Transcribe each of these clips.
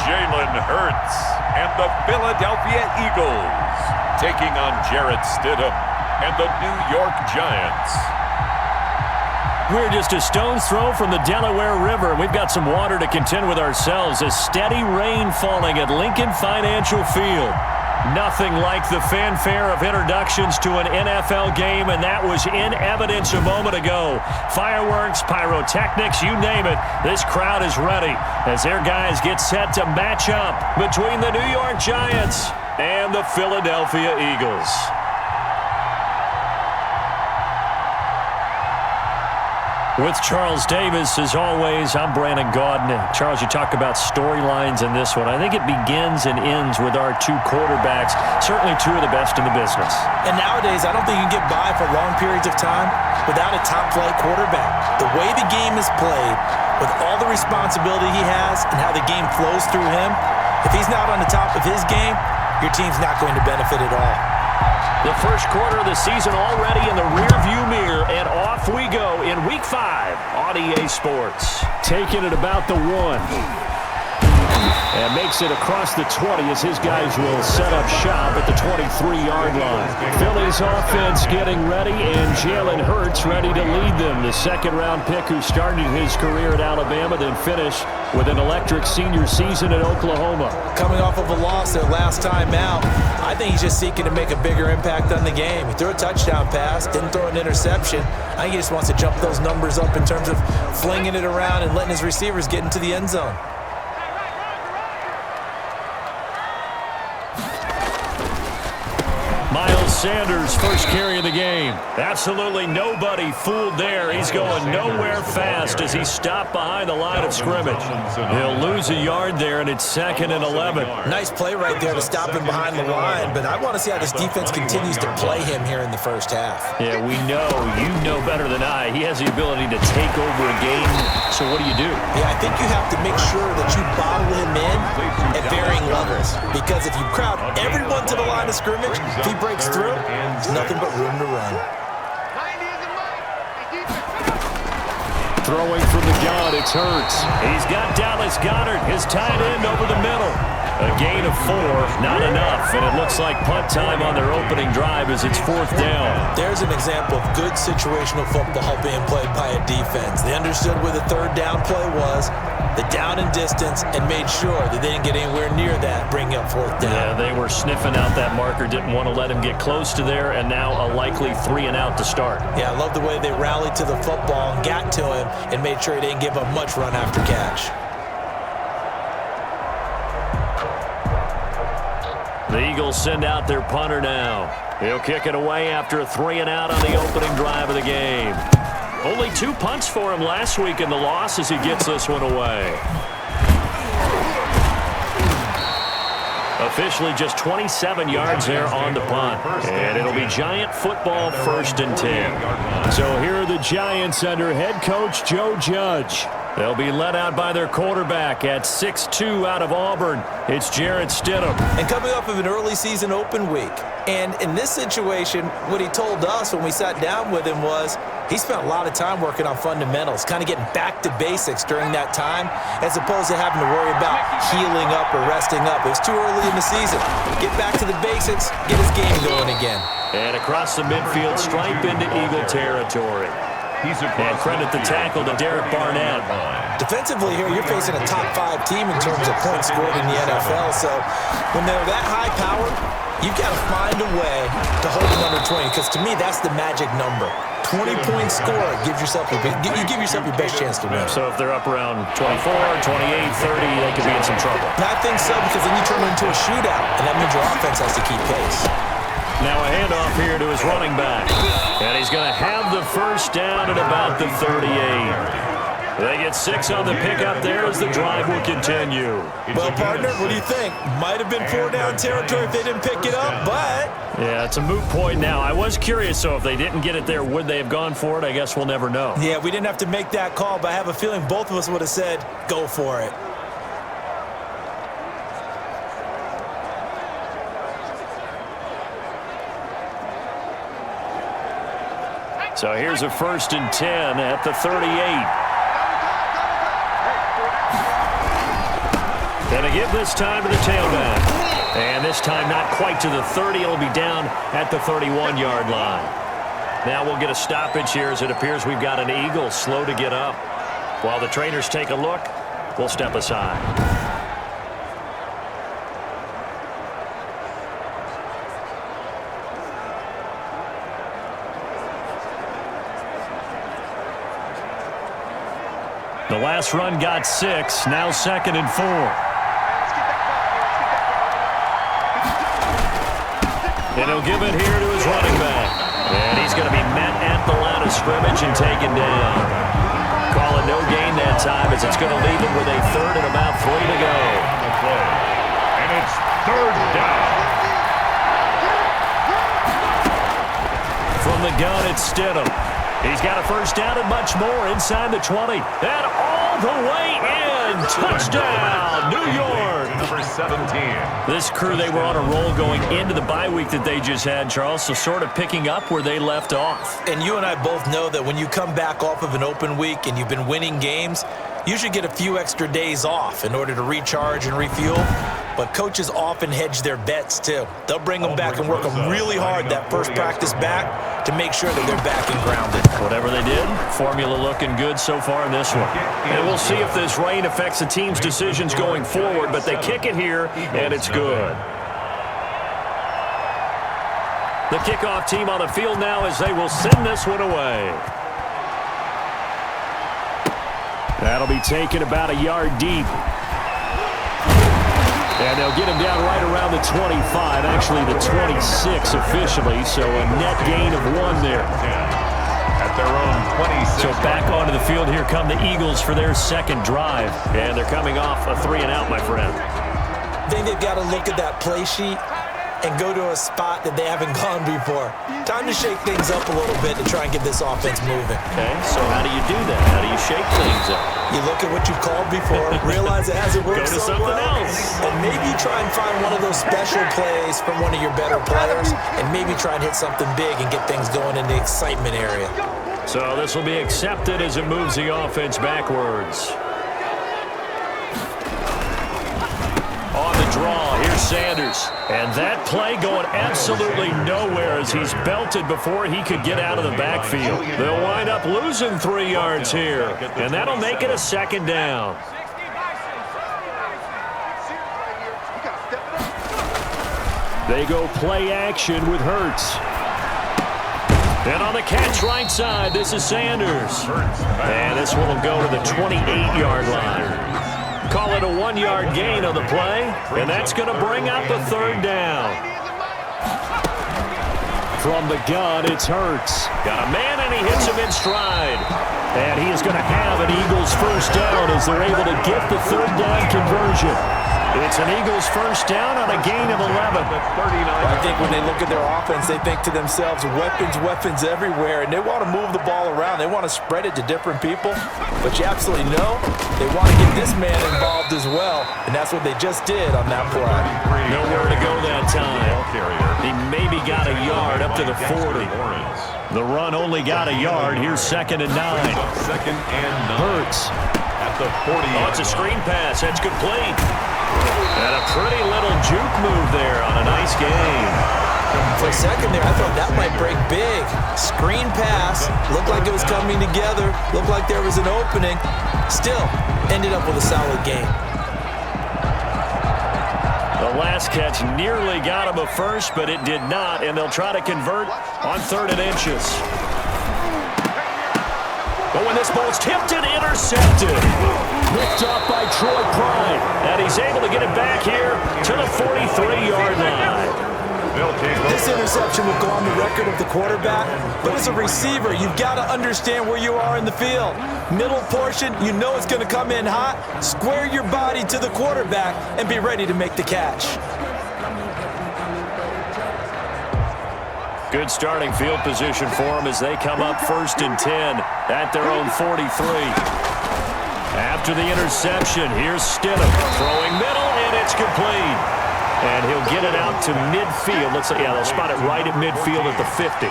Jalen Hurts and the Philadelphia Eagles taking on Jarrett Stidham and the New York Giants. We're just a stone's throw from the Delaware River. We've got some water to contend with ourselves. A steady rain falling at Lincoln Financial Field. Nothing like the fanfare of introductions to an NFL game, and that was in evidence a moment ago. Fireworks, pyrotechnics, you name it. This crowd is ready as their guys get set to match up between the New York Giants and the Philadelphia Eagles. With Charles Davis, as always, I'm Brandon Gaudin. Charles, you talk about storylines in this one. I think it begins and ends with our two quarterbacks, certainly two of the best in the business. And nowadays, I don't think you can get by for long periods of time without a top-flight quarterback. The way the game is played, with all the responsibility he has and how the game flows through him, if he's not on the top of his game, your team's not going to benefit at all. The first quarter of the season already in the rearview mirror, and off we go in Week 5 on EA Sports. Taking it about the 1. And makes it across the 20 as his guys will set up shop at the 23-yard line. Philly's offense getting ready, and Jalen Hurts ready to lead them. The second-round pick who started his career at Alabama, then finished with an electric senior season at Oklahoma. Coming off of a loss their last time out, I think he's just seeking to make a bigger impact on the game. He threw a touchdown pass, didn't throw an interception. I think he just wants to jump those numbers up in terms of flinging it around and letting his receivers get into the end zone. Sanders, first carry of the game. Absolutely nobody fooled there. He's going nowhere fast as he stopped behind the line of scrimmage. He'll lose a yard there, and it's 2nd and 11. Nice play right there to stop him behind the line, but I want to see how this defense continues to play him here in the first half. Yeah, we know. You know better than I. He has the ability to take over a game, so what do you do? Yeah, I think you have to make sure that you bottle him in at varying levels, because if you crowd everyone to the line of scrimmage, if he breaks through, there's nothing but room to run. Throwing from the gun, it's Hurts. He's got Dallas Goedert, his tight end, over the middle. A gain of 4, not enough, and it looks like punt time on their opening drive as it's 4th down. There's an example of good situational football being played by a defense. They understood where the 3rd down play was, the down and distance, and made sure that they didn't get anywhere near that, bringing up 4th down. Yeah, they were sniffing out that marker, didn't want to let him get close to there, and now a likely 3 and out to start. Yeah, I love the way they rallied to the football and got to him and made sure he didn't give up much run after catch. The Eagles send out their punter now. He'll kick it away after a 3 and out on the opening drive of the game. Only 2 punts for him last week in the loss as he gets this one away. Officially just 27 yards there on the punt. And it'll be Giant football, 1st and 10. So here are the Giants under head coach Joe Judge. They'll be led out by their quarterback at 6'2" out of Auburn. It's Jarrett Stidham. And coming off of an early season open week. And in this situation, what he told us when we sat down with him was he spent a lot of time working on fundamentals, kind of getting back to basics during that time, as opposed to having to worry about healing up or resting up. It was too early in the season. Get back to the basics, get his game going again. And across the midfield, stripe into Eagle territory. And credit the tackle to Derek Barnett. Defensively here, you're facing a top 5 team in terms of points scored in the NFL. So when they're that high powered, you've got to find a way to hold them under 20, because to me, that's the magic number. 20-point score, you give yourself your best chance to win. So if they're up around 24, 28, 30, they could be in some trouble. I think so, because then you turn it into a shootout, and that means your offense has to keep pace. Now a handoff here to his running back. And he's going to have the first down at about the 38. They get 6 on the pickup there as the drive will continue. Well, partner, what do you think? Might have been 4-down territory if they didn't pick it up, but... Yeah, it's a moot point now. I was curious, so if they didn't get it there, would they have gone for it? I guess we'll never know. Yeah, we didn't have to make that call, but I have a feeling both of us would have said, go for it. So here's a 1st and 10 at the 38. And a give this time to the tailback. And this time not quite to the 30. It'll be down at the 31-yard line. Now we'll get a stoppage here as it appears we've got an Eagle slow to get up. While the trainers take a look, we'll step aside. The last run got 6, now 2nd and 4. And he'll give it here to his running back. And he's going to be met at the line of scrimmage and taken down. Call it no gain that time as it's going to leave him with a 3rd and about 3 to go. And it's 3rd down. From the gun, it's Stidham. He's got a 1st down and much more inside the 20. And all the way in. Touchdown, New York. Number 17. This crew, they were on a roll going into the bye week that they just had, Charles, so sort of picking up where they left off. And you and I both know that when you come back off of an open week and you've been winning games, you should get a few extra days off in order to recharge and refuel. But coaches often hedge their bets, too. They'll bring them back and work them really hard that first practice back to make sure that they're back and grounded. Whatever they did, formula looking good so far in this one. And we'll see if this rain affects the team's decisions going forward, but they kick it here, and it's good. The kickoff team on the field now as they will send this one away. That'll be taken about a yard deep. And they'll get him down right around the 25, actually the 26 officially, so a net gain of 1 there. At their own 26. So back onto the field, here come the Eagles for their 2nd drive. And they're coming off a 3-and-out, my friend. I think they've got to look at that play sheet and go to a spot that they haven't gone before. Time to shake things up a little bit to try and get this offense moving. Okay, so how do you do that? How do you shake things up? You look at what you've called before, realize it hasn't worked Go to so something well, else. and maybe try and find one of those special plays from one of your better players, and maybe try and hit something big and get things going in the excitement area. So this will be accepted as it moves the offense backwards. On the draw, here's Sanders. And that play going absolutely nowhere as he's belted before he could get out of the backfield. They'll wind up losing 3 yards here, and that'll make it a 2nd down. They go play action with Hurts. And on the catch right side, this is Sanders. And this one will go to the 28-yard line. Call it a 1-yard gain on the play, and that's going to bring up a 3rd down. From the gun, it's Hurts. Got a man, and he hits him in stride. And he is going to have an Eagles 1st down as they're able to get the 3rd down conversion. It's an Eagles 1st down on a gain of 11. I think when they look at their offense, they think to themselves, weapons everywhere, and they want to move the ball around. They want to spread it to different people, but you absolutely know they want to get this man involved as well, and that's what they just did on that play. Nowhere to go that time. He maybe got a yard up to the 40. The run only got a yard. Here's 2nd and 9. 2nd and 9. Hurts. At the 40. Oh, it's a screen pass. That's complete. And a pretty little juke move there on a nice game. For a second there, I thought that might break big. Screen pass. Looked like it was coming together. Looked like there was an opening. Still, ended up with a solid game. The last catch nearly got him a 1st, but it did not, and they'll try to convert on 3rd and inches. But when this ball's tipped and intercepted, picked off by Troy Pride, and he's able to get it back here to the 43-yard line. This interception will go on the record of the quarterback, but as a receiver, you've got to understand where you are in the field. Middle portion, you know it's going to come in hot. Square your body to the quarterback and be ready to make the catch. Good starting field position for them as they come up 1st and 10 at their own 43. After the interception, here's Stidham throwing middle, and it's complete. And he'll get it out to midfield. Looks like, yeah, they'll spot it right at midfield at the 50.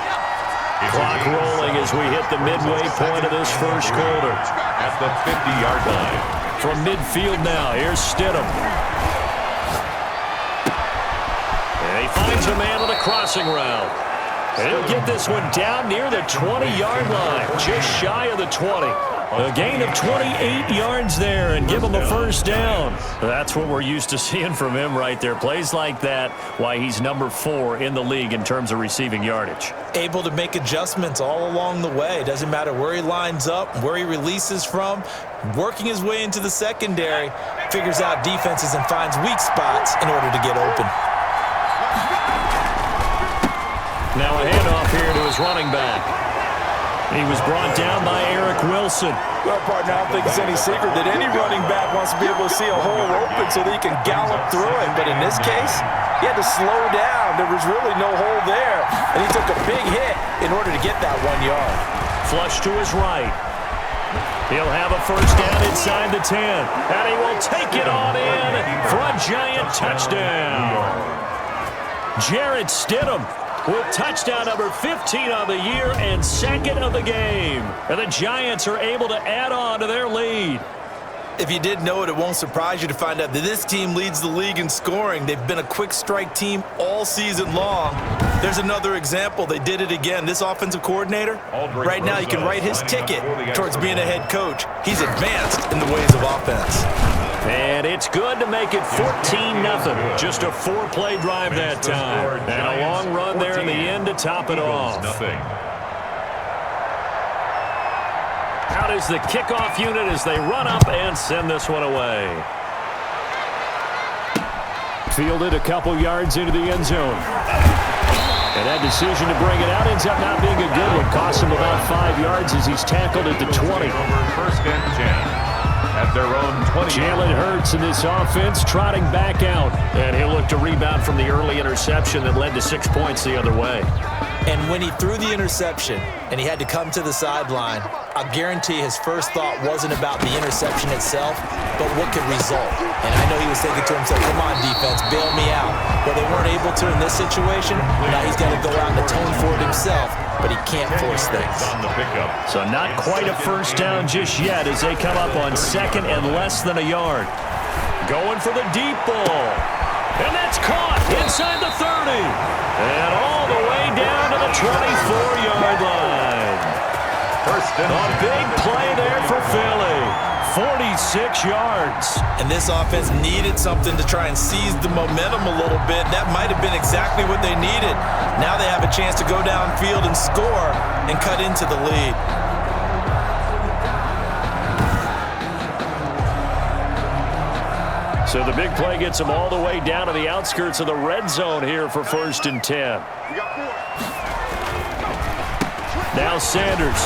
Clock rolling as we hit the midway point of this 1st quarter. At the 50-yard line. From midfield now, here's Stidham. And he finds a man on the crossing route. And he'll get this one down near the 20-yard line, just shy of the 20. A gain of 28 yards there and give him a first down. That's what we're used to seeing from him right there. Plays like that, why he's number 4 in the league in terms of receiving yardage. Able to make adjustments all along the way. Doesn't matter where he lines up, where he releases from. Working his way into the secondary, figures out defenses and finds weak spots in order to get open. Now a handoff here to his running back. He was brought down by Eric Wilson. Well, partner, I don't think it's any secret that any running back wants to be able to see a hole open so that he can gallop through it. But in this case, he had to slow down. There was really no hole there. And he took a big hit in order to get that 1 yard. Flush to his right. He'll have a first down inside the 10. And he will take it on in for a giant touchdown. Jarrett Stidham with touchdown number 15 on the year and second of the game. And the Giants are able to add on to their lead. If you didn't know it, it won't surprise you to find out that this team leads the league in scoring. They've been a quick strike team all season long. There's another example. They did it again. This offensive coordinator, right now you can write his ticket towards being a head coach. He's advanced in the ways of offense. And it's good to make it 14-0. Just a 4-play drive that time. And a long run there in the end to top it off. Out is the kickoff unit as they run up and send this one away. Fielded a couple yards into the end zone. And that decision to bring it out ends up not being a good one. Costs him about 5 yards as he's tackled at the 20. First and 10. At their own 20. Jalen Hurts in this offense trotting back out. And he'll look to rebound from the early interception that led to 6 points the other way. And when he threw the interception and he had to come to the sideline, I guarantee his first thought wasn't about the interception itself, but what could result. And I know he was thinking to himself, come on, defense, bail me out. Well, they weren't able to in this situation. Now he's got to go out and atone for it himself, but he can't force things. So not quite a first down just yet as they come up on second and less than a yard. Going for the deep ball. And that's caught inside the 30. And all the way down to the 24-yard line. A big play there for Philly. 46 yards. And this offense needed something to try and seize the momentum a little bit. That might have been exactly what they needed. Now they have a chance to go downfield and score and cut into the lead. So the big play gets them all the way down to the outskirts of the red zone here for first and 10. Now Sanders.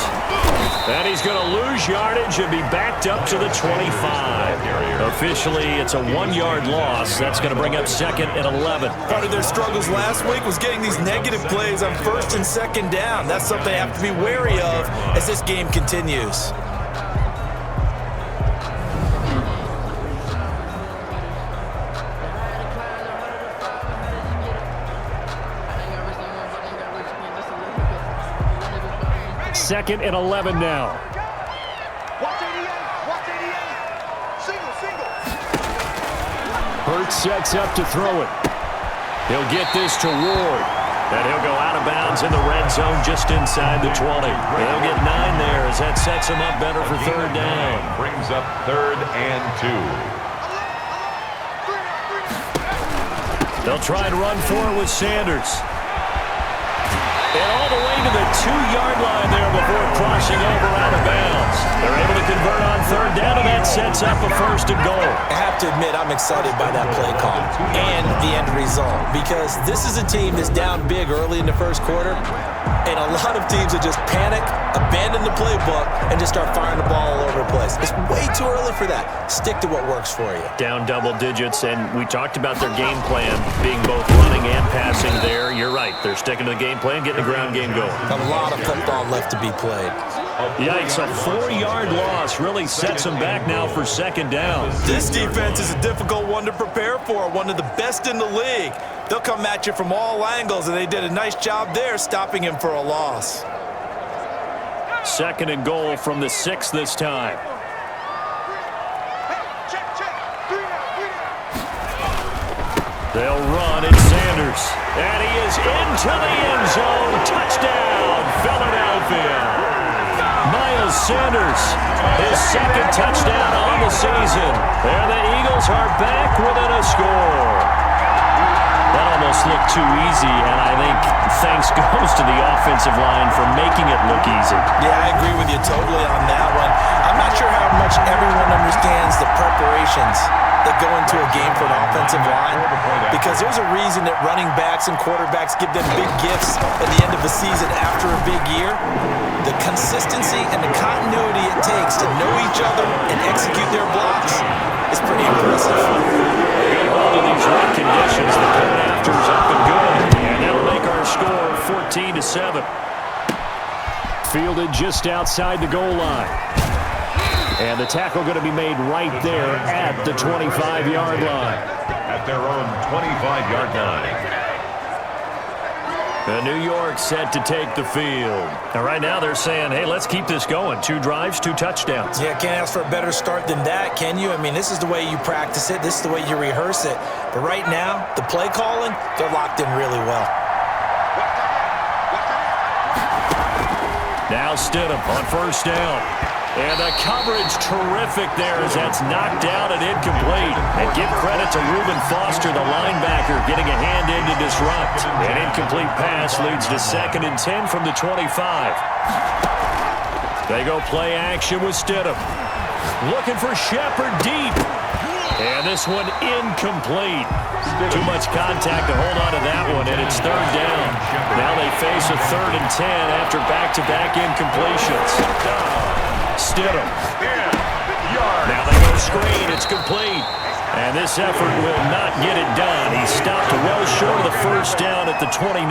And he's going to lose yardage and be backed up to the 25. Officially, it's a 1-yard loss. That's going to bring up second and 11. Part of their struggles last week was getting these negative plays on first and second down. That's something they have to be wary of as this game continues. Second and 11 now. Hurts sets up to throw it. He'll get this to Ward. And he'll go out of bounds in the red zone just inside the 20. He'll get 9 there as that sets him up better for third down. Brings up third and 2. They'll try and run for it with Sanders. And all the way to the 2-yard line there before crossing over out of bounds. They're able to convert on third down, and that sets up a first and goal. I have to admit, I'm excited by that play call and the end result because this is a team that's down big early in the first quarter, and a lot of teams will just panic, abandon the playbook, and just start firing the ball all over the place. It's way too early for that. Stick to what works for you. Down double digits, and we talked about their game plan being both running and passing there. You're right. They're sticking to the game plan, getting the ground game going. A lot of football left to be played. Yikes, a 4-yard loss really sets them back now for second down. This defense is a difficult one to prepare for, one of the best in the league. They'll come at you from all angles, and they did a nice job there stopping him for a loss. Second and goal from the 6 this time. They'll run, it's Sanders. And he is into the end zone. Touchdown, Philadelphia. Miles Sanders, his second touchdown on the season. And the Eagles are back within a score. That almost looked too easy, and I think thanks goes to the offensive line for making it look easy. Yeah, I agree with you totally on that one. I'm not sure how much everyone understands the preparations that go into a game for an offensive line, because there's a reason that running backs and quarterbacks give them big gifts at the end of the season after a big year. The consistency and the continuity it takes to know each other and execute their blocks is pretty impressive. Good hold of these rough conditions. The point after's up and good, and that'll make our score 14-7. Fielded just outside the goal line. And the tackle going to be made right there at the 25-yard line. At their own 25-yard line. And New York set to take the field. And right now they're saying, hey, let's keep this going. 2 drives, 2 touchdowns. Yeah, can't ask for a better start than that, can you? I mean, this is the way you practice it. This is the way you rehearse it. But right now, the play calling, they're locked in really well. Now Stidham on first down. And the coverage terrific there as that's knocked down and incomplete. And give credit to Reuben Foster, the linebacker, getting a hand in to disrupt. An incomplete pass leads to 2nd and 10 from the 25. They go play action with Stidham. Looking for Shepard deep. And this one incomplete. Too much contact to hold on to that one, and it's 3rd down. Now they face a 3rd and 10 after back-to-back incompletions. Stidham. Now they go screen. It's complete. And this effort will not get it done. He stopped well short of the first down at the 29.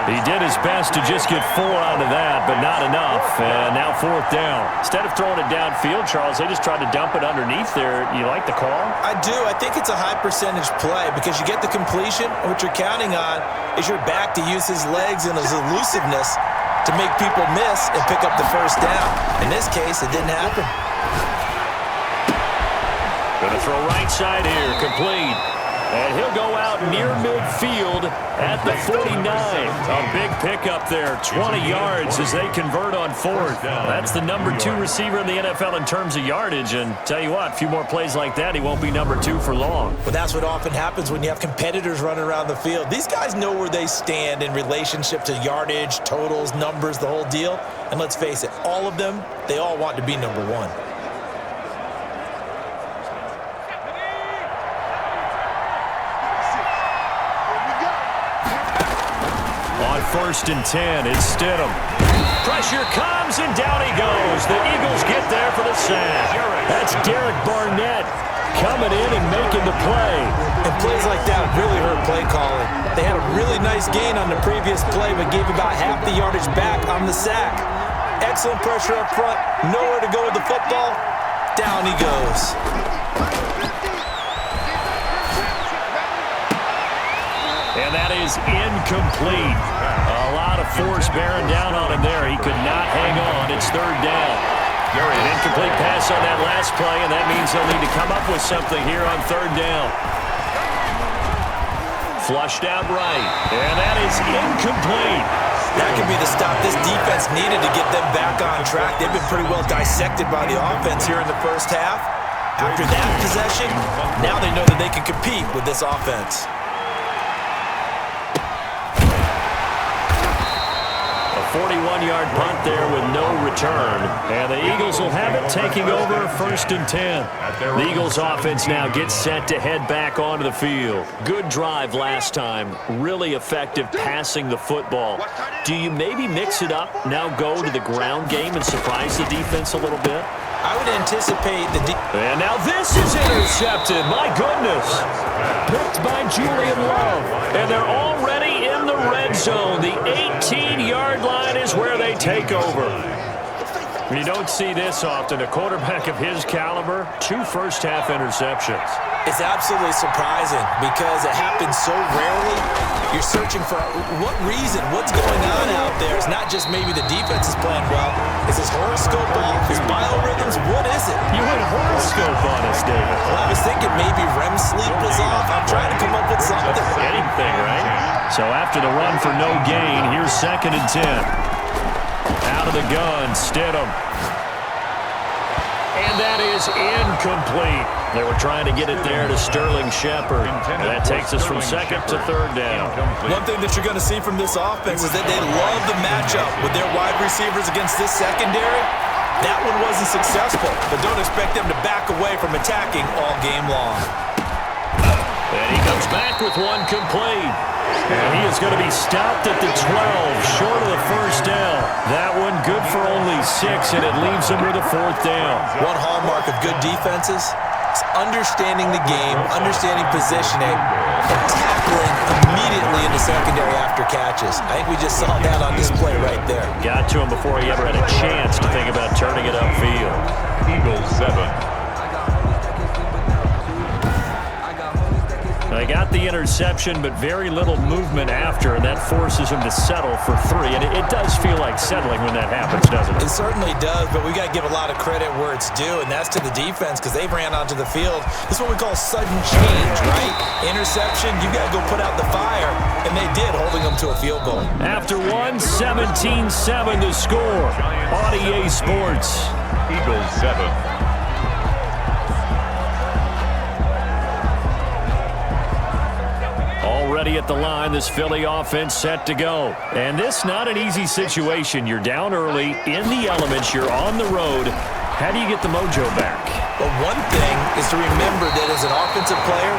He did his best to just get 4 out of that, but not enough. And now 4th down. Instead of throwing it downfield, Charles, they just tried to dump it underneath there. You like the call? I do. I think it's a high-percentage play because you get the completion, and what you're counting on is your back to use his legs and his elusiveness to make people miss and pick up the first down. In this case, it didn't happen. Going to throw right side here, complete. And he'll go out near midfield at the 49. A big pickup there, 20 yards as they convert on 4th. That's the number 2 receiver in the NFL in terms of yardage. And tell you what, a few more plays like that, he won't be number 2 for long. Well, that's what often happens when you have competitors running around the field. These guys know where they stand in relationship to yardage, totals, numbers, the whole deal. And let's face it, all of them, they all want to be number 1. On 1st and 10, it's Stidham. Pressure comes, and down he goes. The Eagles get there for the sack. That's Derek Barnett coming in and making the play. And plays like that really hurt play calling. They had a really nice gain on the previous play, but gave about half the yardage back on the sack. Excellent pressure up front. Nowhere to go with the football. Down he goes. And that is incomplete. A lot of force bearing down on him there. He could not hang on. It's 3rd down. An incomplete pass on that last play, and that means they'll need to come up with something here on 3rd down. Flushed out right, and that is incomplete. That could be the stop this defense needed to get them back on track. They've been pretty well dissected by the offense here in the first half. After that possession, now they know that they can compete with this offense. A 41-yard punt there with no return. And the Eagles will have it, taking over 1st and 10. The Eagles offense now gets set to head back onto the field. Good drive last time. Really effective passing the football. Do you maybe mix it up, now go to the ground game and surprise the defense a little bit? I would anticipate And now this is intercepted. My goodness. Picked by Julian Love. And they're already in the red zone. The 18-yard line is where they take over. You don't see this often. A quarterback of his caliber, 2 first-half interceptions. It's absolutely surprising because it happens so rarely. You're searching for what reason, what's going on out there. It's not just maybe the defense is playing well. Is his horoscope off? His biorhythms? What is it? You went horoscope on us, David. Well, I was thinking maybe REM sleep was off. I'm trying to come up with something. Anything, right? So after the run for no gain, here's 2nd and 10. Out of the gun, Stidham. And that is incomplete. They were trying to get it there to Sterling Shepard. And that takes us from 2nd to 3rd down. One thing that you're going to see from this offense is that they love the matchup with their wide receivers against this secondary. That one wasn't successful, but don't expect them to back away from attacking all game long. And he comes back with one complete. And he is going to be stopped at the 12, short of the first down. That one good for only 6, and it leaves him with a 4th down. One hallmark of good defenses is understanding the game, understanding positioning, and tackling immediately in the secondary after catches. I think we just saw that on display right there. Got to him before he ever had a chance to think about turning it upfield. Eagles 7. They got the interception, but very little movement after, and that forces him to settle for 3. And it does feel like settling when that happens, doesn't it? It certainly does, but we got to give a lot of credit where it's due, and that's to the defense because they ran onto the field. This is what we call sudden change, right? Interception, you got to go put out the fire, and they did, holding them to a field goal. After 17-7 to score on EA Sports. Eagles 7. Already at the line, this Philly offense set to go. And this not an easy situation. You're down early, in the elements, you're on the road. How do you get the mojo back? Well, one thing is to remember that as an offensive player,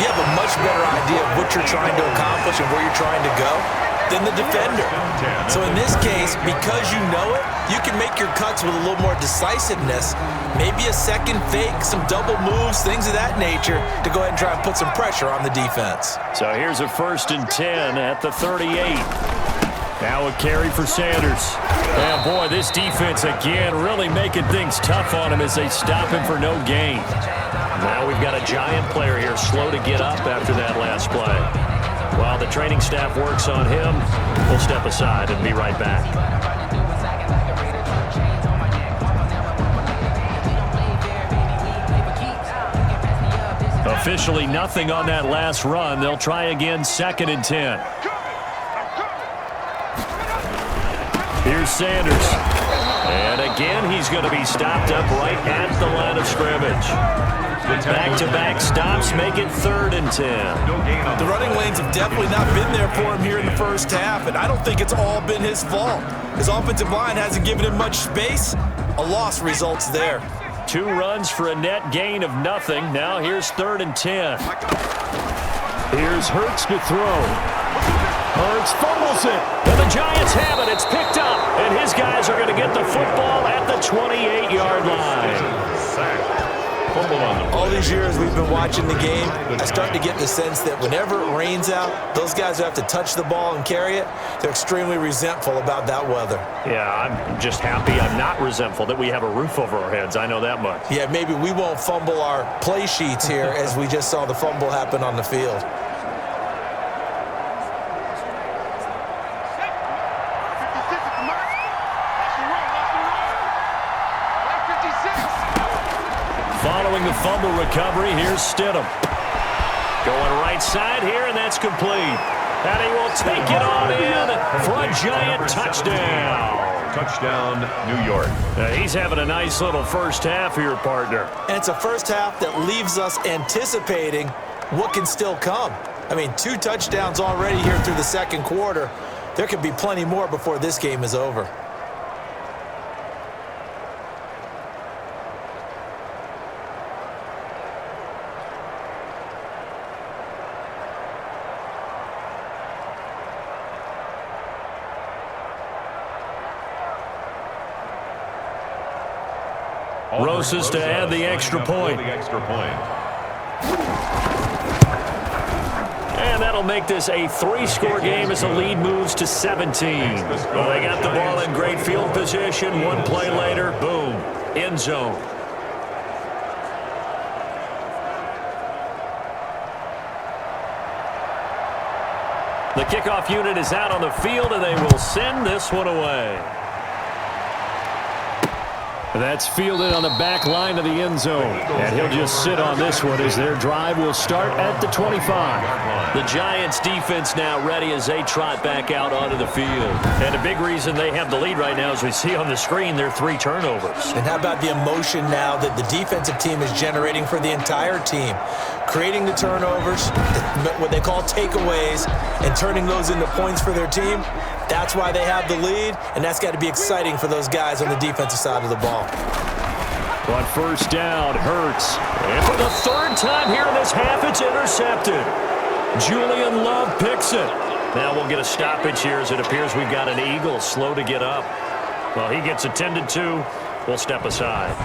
you have a much better idea of what you're trying to accomplish and where you're trying to go than the defender. So in this case, because you know it, you can make your cuts with a little more decisiveness, maybe a second fake, some double moves, things of that nature, to go ahead and try and put some pressure on the defense. So here's a 1st and 10 at the 38. Now a carry for Sanders. And boy, this defense again really making things tough on him as they stop him for no gain. Now we've got a giant player here slow to get up after that last play. While the training staff works on him, we'll step aside and be right back. Officially nothing on that last run. They'll try again, 2nd and 10. Here's Sanders. And again, he's going to be stopped up right at the line of scrimmage. Back-to-back stops make it 3rd and 10. The running lanes have definitely not been there for him here in the first half, and I don't think it's all been his fault. His offensive line hasn't given him much space. A loss results there. 2 runs for a net gain of nothing. Now here's 3rd and 10. Here's Hurts to throw. Hurts fumbles it. And the Giants have it. It's picked up. And his guys are going to get the football at the 28-yard line. All these years we've been watching the game, I start to get the sense that whenever it rains out, those guys who have to touch the ball and carry it, they're extremely resentful about that weather. Yeah, I'm just happy I'm not resentful that we have a roof over our heads. I know that much. Yeah, maybe we won't fumble our play sheets here as we just saw the fumble happen on the field. Following the fumble recovery, here's Stidham. Going right side here, and that's complete. And he will take it on in for a giant touchdown. Touchdown, New York. He's having a nice little first half here, partner. And it's a first half that leaves us anticipating what can still come. I mean, 2 touchdowns already here through the second quarter. There could be plenty more before this game is over. Rosas to add the extra point. And that'll make this a 3-score game as the lead moves to 17. Well, they got the ball in great field position. One play later, boom, end zone. The kickoff unit is out on the field, and they will send this one away. That's fielded on the back line of the end zone. And he'll just sit on this one as their drive will start at the 25. The Giants defense now ready as they trot back out onto the field. And a big reason they have the lead right now, as we see on the screen, their 3 turnovers. And how about the emotion now that the defensive team is generating for the entire team? Creating the turnovers, what they call takeaways, and turning those into points for their team. That's why they have the lead, and that's got to be exciting for those guys on the defensive side of the ball. On first down, Hurts. And for the 3rd time here in this half, it's intercepted. Julian Love picks it. Now we'll get a stoppage here as it appears we've got an Eagle slow to get up. Well, he gets attended to. We'll step aside.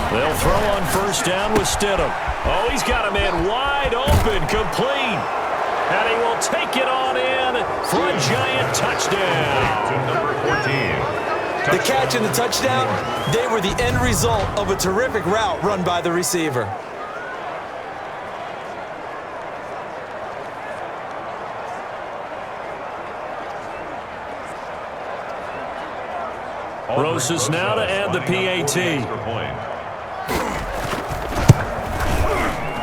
They'll throw on first down with Stidham. Oh, he's got a man wide open, complete. And he will take it on in for a Giant touchdown. To number 14. The catch and the touchdown, they were the end result of a terrific route run by the receiver. Rosas now to add the PAT.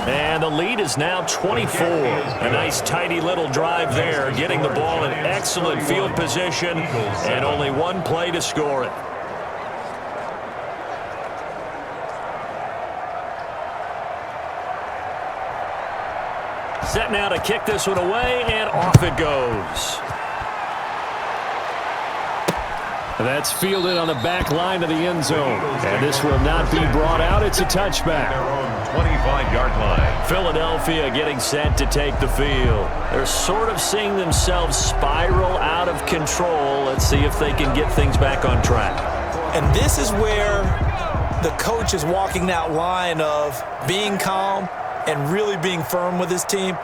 And the lead is now 24. A nice tidy little drive there, getting the ball in excellent field position and only one play to score it. Set now to kick this one away, and off it goes. That's fielded on the back line of the end zone. And this will not be brought out. It's a touchback. Their own 25-yard line. Philadelphia getting set to take the field. They're sort of seeing themselves spiral out of control. Let's see if they can get things back on track. And this is where the coach is walking that line of being calm and really being firm with his team.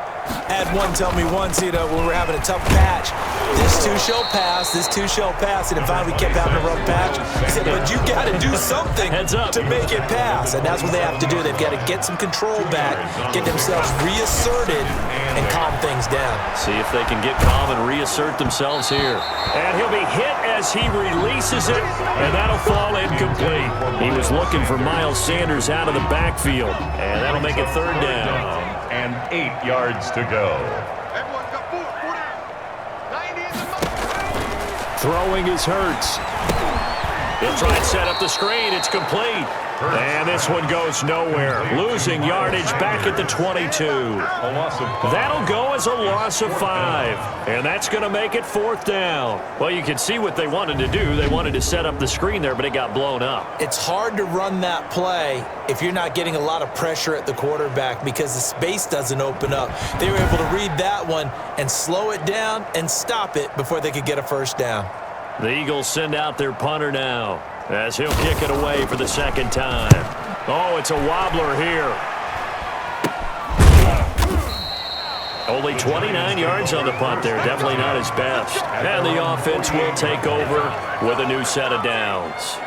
Had one tell me once, when we're having a tough patch, this too shall pass, this too shall pass. And finally we kept having a rough patch. He said, but you got to do something to make it pass. And that's what they have to do. They've got to get some control back, get themselves reasserted, and calm things down. See if they can get calm and reassert themselves here. And he'll be hit as he releases it, and that'll fall incomplete. He was looking for Miles Sanders out of the backfield, and that'll make it 3rd down. And 8 yards to go. Throwing is Hurts. He'll try and set up the screen. It's complete. And this one goes nowhere. Losing yardage back at the 22. A loss of 5. That'll go as a loss of 5. And that's going to make it 4th down. Well, you can see what they wanted to do. They wanted to set up the screen there, but it got blown up. It's hard to run that play if you're not getting a lot of pressure at the quarterback because the space doesn't open up. They were able to read that one and slow it down and stop it before they could get a 1st down. The Eagles send out their punter now as he'll kick it away for the 2nd time. Oh, it's a wobbler here. Only 29 yards on the punt there. Definitely not his best. And the offense will take over with a new set of downs.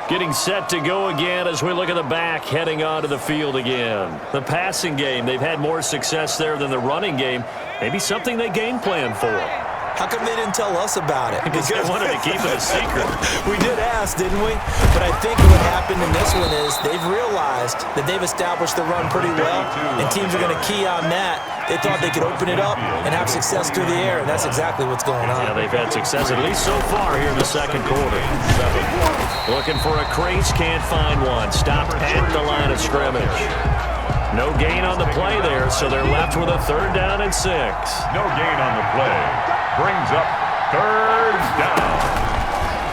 Getting set to go again as we look at the back, heading onto the field again. The passing game, they've had more success there than the running game. Maybe something they game plan for. How come they didn't tell us about it? Because they wanted to keep it a secret. We did ask, didn't we? But I think what happened in this one is they've realized that they've established the run pretty well, and teams are going to key on that. They thought they could open it up and have success through the air, and that's exactly what's going on. Yeah, they've had success at least so far here in the 2nd quarter. Looking for a crease, can't find one. Stopped at the line of scrimmage. No gain on the play there, so they're left with a 3rd down and 6. No gain on the play. Brings up 3rd down.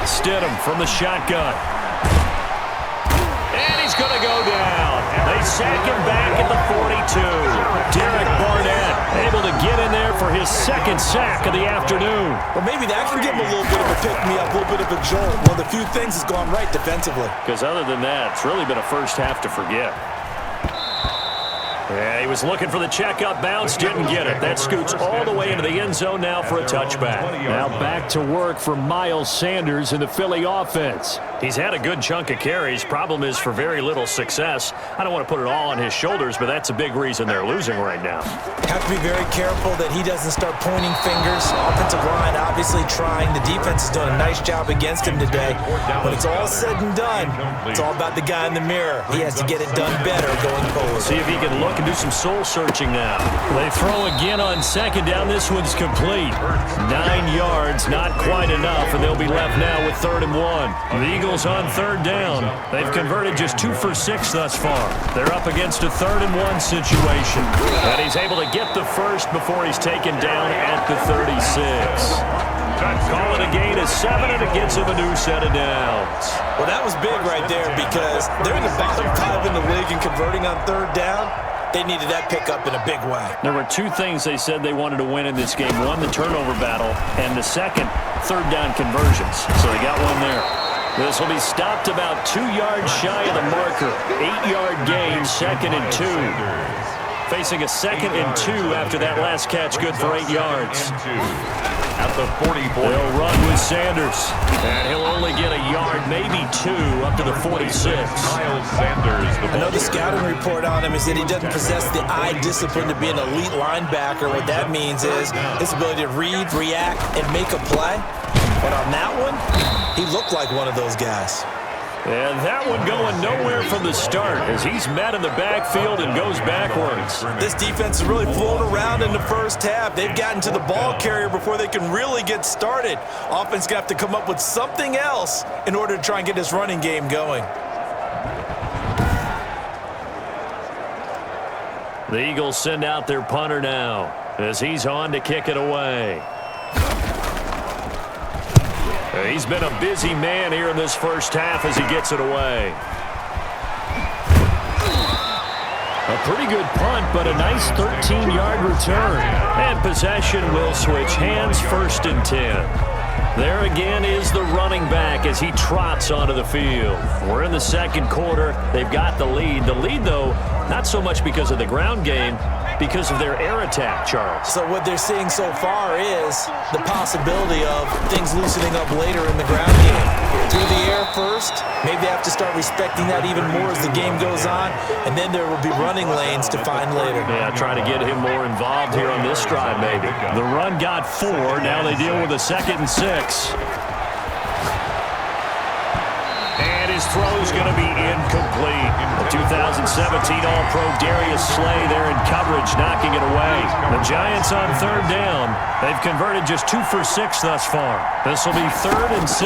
Stidham from the shotgun. And he's going to go down. They sack him back at the 42. Derek Barnett able to get in there for his second sack of the afternoon. Well, maybe that can give him a little bit of a pick-me-up, a little bit of a jolt. One of the few things that's gone right defensively. Because other than that, it's really been a first half to forget. Yeah, he was looking for the checkup bounce, didn't get it. That scoots all the way into the end zone now for a touchback. Now back to work for Miles Sanders in the Philly offense. He's had a good chunk of carries. Problem is for very little success. I don't want to put it all on his shoulders, but that's a big reason they're losing right now. Have to be very careful that he doesn't start pointing fingers. Offensive line obviously trying. The defense has done a nice job against him today. When it's all said and done, it's all about the guy in the mirror. He has to get it done better going forward. See if he can look and do some soul searching now. They throw again on second down. This one's complete. 9 yards, not quite enough, and they'll be left now with 3rd and 1. The Eagles on 3rd down. They've converted just 2 for 6 thus far. They're up against a 3rd and 1 situation. And he's able to get the first before he's taken down at the 36. Call it a gain of 7, and it gets him a new set of downs. Well, that was big right there because they're in the bottom 5 in the league and converting on 3rd down. They needed that pickup in a big way. There were 2 things they said they wanted to win in this game. One, the turnover battle, and the second, 3rd down conversions. So they got one there. This will be stopped about 2 yards shy of the marker. 8-yard gain, 2nd and 2. Facing a 2nd and 2 after that last catch, good for 8 yards. At the 44. They'll run with Sanders. And he'll only get a yard, maybe 2, up to the 46. Miles Sanders. I know the scouting report on him is that he doesn't possess the eye discipline to be an elite linebacker. What that means is his ability to read, react, and make a play. But on that one, he looked like one of those guys. And that one going nowhere from the start as he's met in the backfield and goes backwards. This defense is really flown around in the first half. They've gotten to the ball carrier before they can really get started. Offense going to have to come up with something else in order to try and get this running game going. The Eagles send out their punter now as he's on to kick it away. He's been a busy man here in this first half as he gets it away. A pretty good punt, but a nice 13-yard return. And possession will switch hands, 1st and 10. There again is the running back as he trots onto the field. We're in the 2nd quarter. They've got the lead. The lead, though, not so much because of the ground game, because of their air attack, Charles. So what they're seeing so far is the possibility of things loosening up later in the ground game. Through the air first, maybe they have to start respecting that even more as the game goes on, and then there will be running lanes to find later. Yeah, trying to get him more involved here on this drive, maybe. The run got 4. Now they deal with a 2nd and 6. And his throw's going to be incomplete. The 2017 All-Pro Darius Slay there in coverage, knocking it away. The Giants on 3rd down. They've converted just 2 for 6 thus far. This will be 3rd and 6.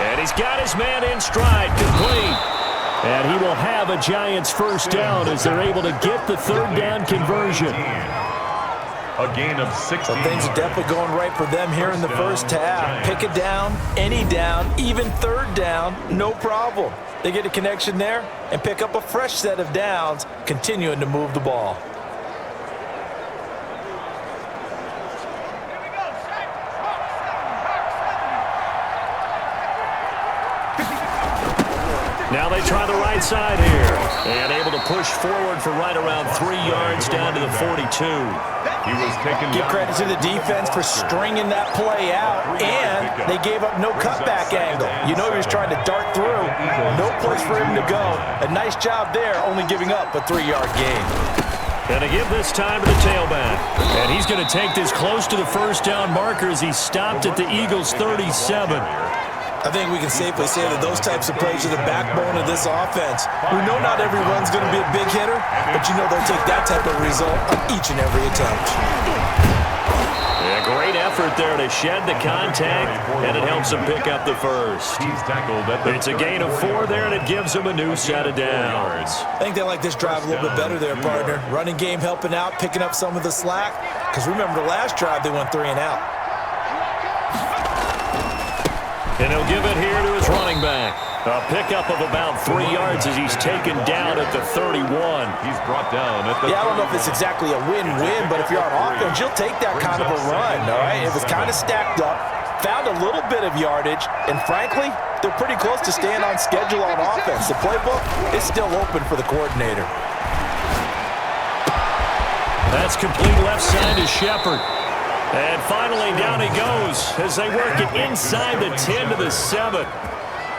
And he's got his man in stride, complete. And he will have a Giants first down as they're able to get the 3rd down conversion. A gain of 16. So things are definitely going right for them here in the first half. Pick a down, any down, even 3rd down, no problem. They get a connection there and pick up a fresh set of downs, continuing to move the ball. Now they try the right side here. And able to push forward for right around 3 yards down to the 42. He was taken Give down. credit to the defense for stringing that play out, and they gave up no cutback angle. You know he was trying to dart through. No place for him to go. A nice job there, only giving up a 3-yard gain. Gonna give this time to the tailback. And he's going to take this close to the first down marker as he stopped at the Eagles' 37. I think we can safely say that those types of plays are the backbone of this offense. We know not every run's going to be a big hitter, but you know they'll take that type of result on each and every attempt. Yeah, great effort there to shed the contact, and it helps him pick up the first. He's tackled at the It's a gain of 4 there, and it gives him a new set of downs. I think they like this drive a little bit better there, partner. Running game helping out, picking up some of the slack. Because remember the last drive, they went 3 and out. And he'll give it here to his running back. A pickup of about 3 yards as he's taken down at the 31. He's brought down at the I don't know if it's exactly a win-win, but if you're on offense, you'll take that kind of a run, all right? It was kind of stacked up, found a little bit of yardage, and frankly, they're pretty close to staying on schedule on offense. The playbook is still open for the coordinator. That's complete left side to Shepard. And finally, down he goes as they work it inside the 10 to the 7.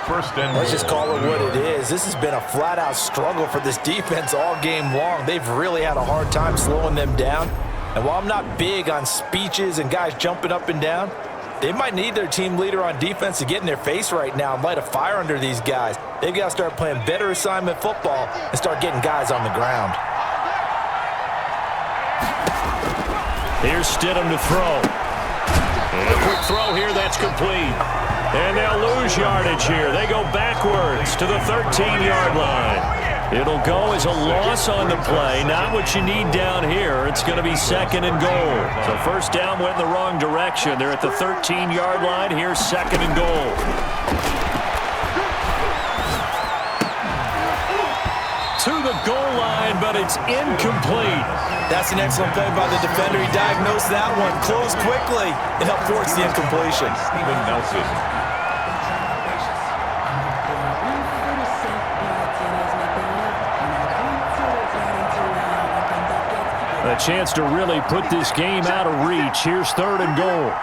Let's just call it what it is. This has been a flat-out struggle for this defense all game long. They've really had a hard time slowing them down. And while I'm not big on speeches and guys jumping up and down, they might need their team leader on defense to get in their face right now and light a fire under these guys. They've got to start playing better assignment football and start getting guys on the ground. Here's Stidham to throw. And a quick throw here, that's complete. And they'll lose yardage here. They go backwards to the 13-yard line. It'll go as a loss on the play. Not what you need down here. It's going to be 2nd and goal. So first down went in the wrong direction. They're at the 13-yard line. Here's 2nd and goal. To the goal line, but it's incomplete. That's an excellent play by the defender. He diagnosed that one, closed quickly, and helped force the incompletion. Steven Nelson. A chance to really put this game out of reach. Here's 3rd and goal.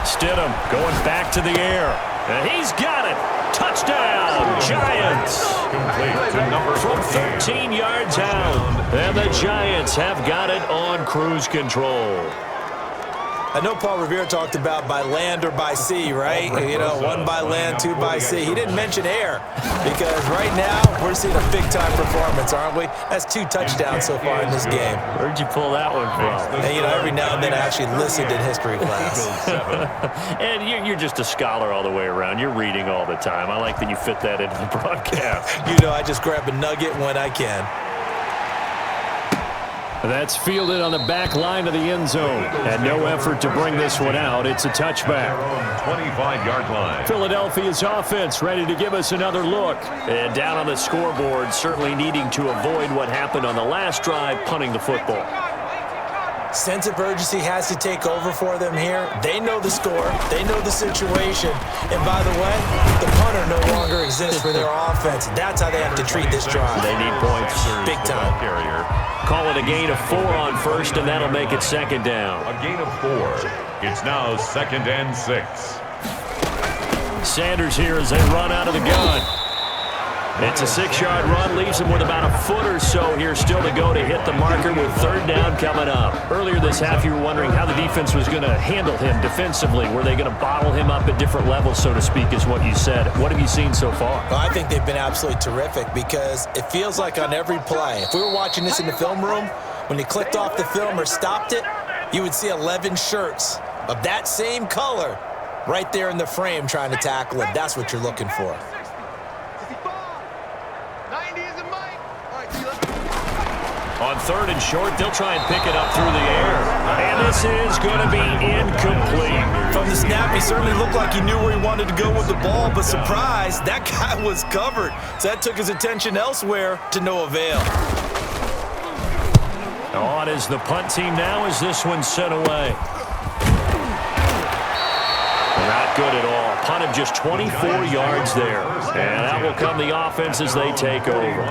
Stidham going back to the air. And he's got it. Touchdown, Giants. Complete to number From 13 yards out. And the Giants have got it on cruise control. I know Paul Revere talked about by land or by sea, right? You know, 1 by land, 2 by sea. He didn't mention air because right now we're seeing a big-time performance, aren't we? That's 2 touchdowns so far in this game. Where'd you pull that one from? And, you know, every now and then I actually listened in history class. And you're just a scholar all the way around. You're reading all the time. I like that you fit that into the broadcast. You know, I just grab a nugget when I can. That's fielded on the back line of the end zone. And no effort to bring this one out. It's a touchback. 25-yard line. Philadelphia's offense ready to give us another look. And down on the scoreboard, certainly needing to avoid what happened on the last drive, punting the football. Sense of urgency has to take over for them here. They know the score. They know the situation. And by the way, the punter no longer exists for their offense. That's how they have to treat this drive. They need points. Big time. Carrier. Call it a gain of 4 on first, and that'll make it 2nd down. A gain of 4. It's now 2nd and 6. Sanders here as they run out of the gun. It's a 6-yard run, leaves him with about a foot or so here still to go to hit the marker with 3rd down coming up. Earlier this half, you were wondering how the defense was going to handle him defensively. Were they going to bottle him up at different levels, so to speak, is what you said. What have you seen so far? Well, I think they've been absolutely terrific because it feels like on every play, if we were watching this in the film room, when you clicked off the film or stopped it, you would see 11 shirts of that same color right there in the frame trying to tackle him. That's what you're looking for. On 3rd and short, they'll try and pick it up through the air. And this is going to be incomplete. From the snap, he certainly looked like he knew where he wanted to go with the ball, but surprise, that guy was covered. So that took his attention elsewhere to no avail. On is the punt team now as this one's sent away. Not good at all. Punt of just 24 yards there. And that will come the offense as they take over.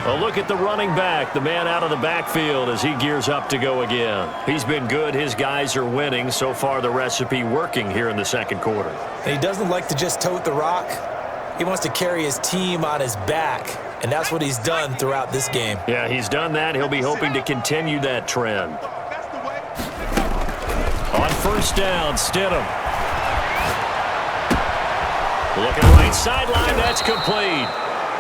A look at the running back, the man out of the backfield as he gears up to go again. He's been good. His guys are winning. So far, the recipe working here in the 2nd quarter. And he doesn't like to just tote the rock. He wants to carry his team on his back. And that's what he's done throughout this game. Yeah, he's done that. He'll be hoping to continue that trend. On 1st down, Stidham. Looking right sideline, that's complete.